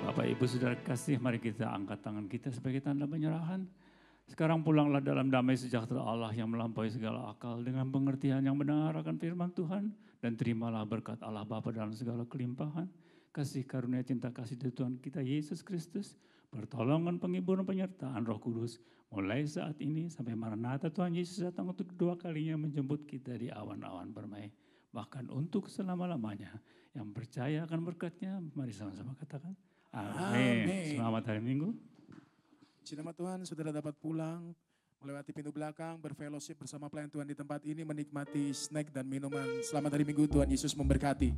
Bapak Ibu Saudara kasih, mari kita angkat tangan kita sebagai tanda penyerahan. Sekarang pulanglah dalam damai sejahtera Allah yang melampaui segala akal dengan pengertian yang benar akan firman Tuhan, dan terimalah berkat Allah Bapa dalam segala kelimpahan, kasih karunia cinta kasih dari Tuhan kita Yesus Kristus, pertolongan penghiburan penyertaan Roh Kudus, mulai saat ini sampai Maranatha Tuhan Yesus datang untuk kedua kalinya menjemput kita di awan-awan permai, bahkan untuk selama-lamanya. Yang percaya akan berkat-Nya, mari sama-sama katakan amin. Selamat hari Minggu. Puji nama Tuhan, saudara dapat pulang, melewati pintu belakang, berfellowship bersama pelayan Tuhan di tempat ini, menikmati snack dan minuman. Selamat hari Minggu, Tuhan Yesus memberkati.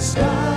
Sky.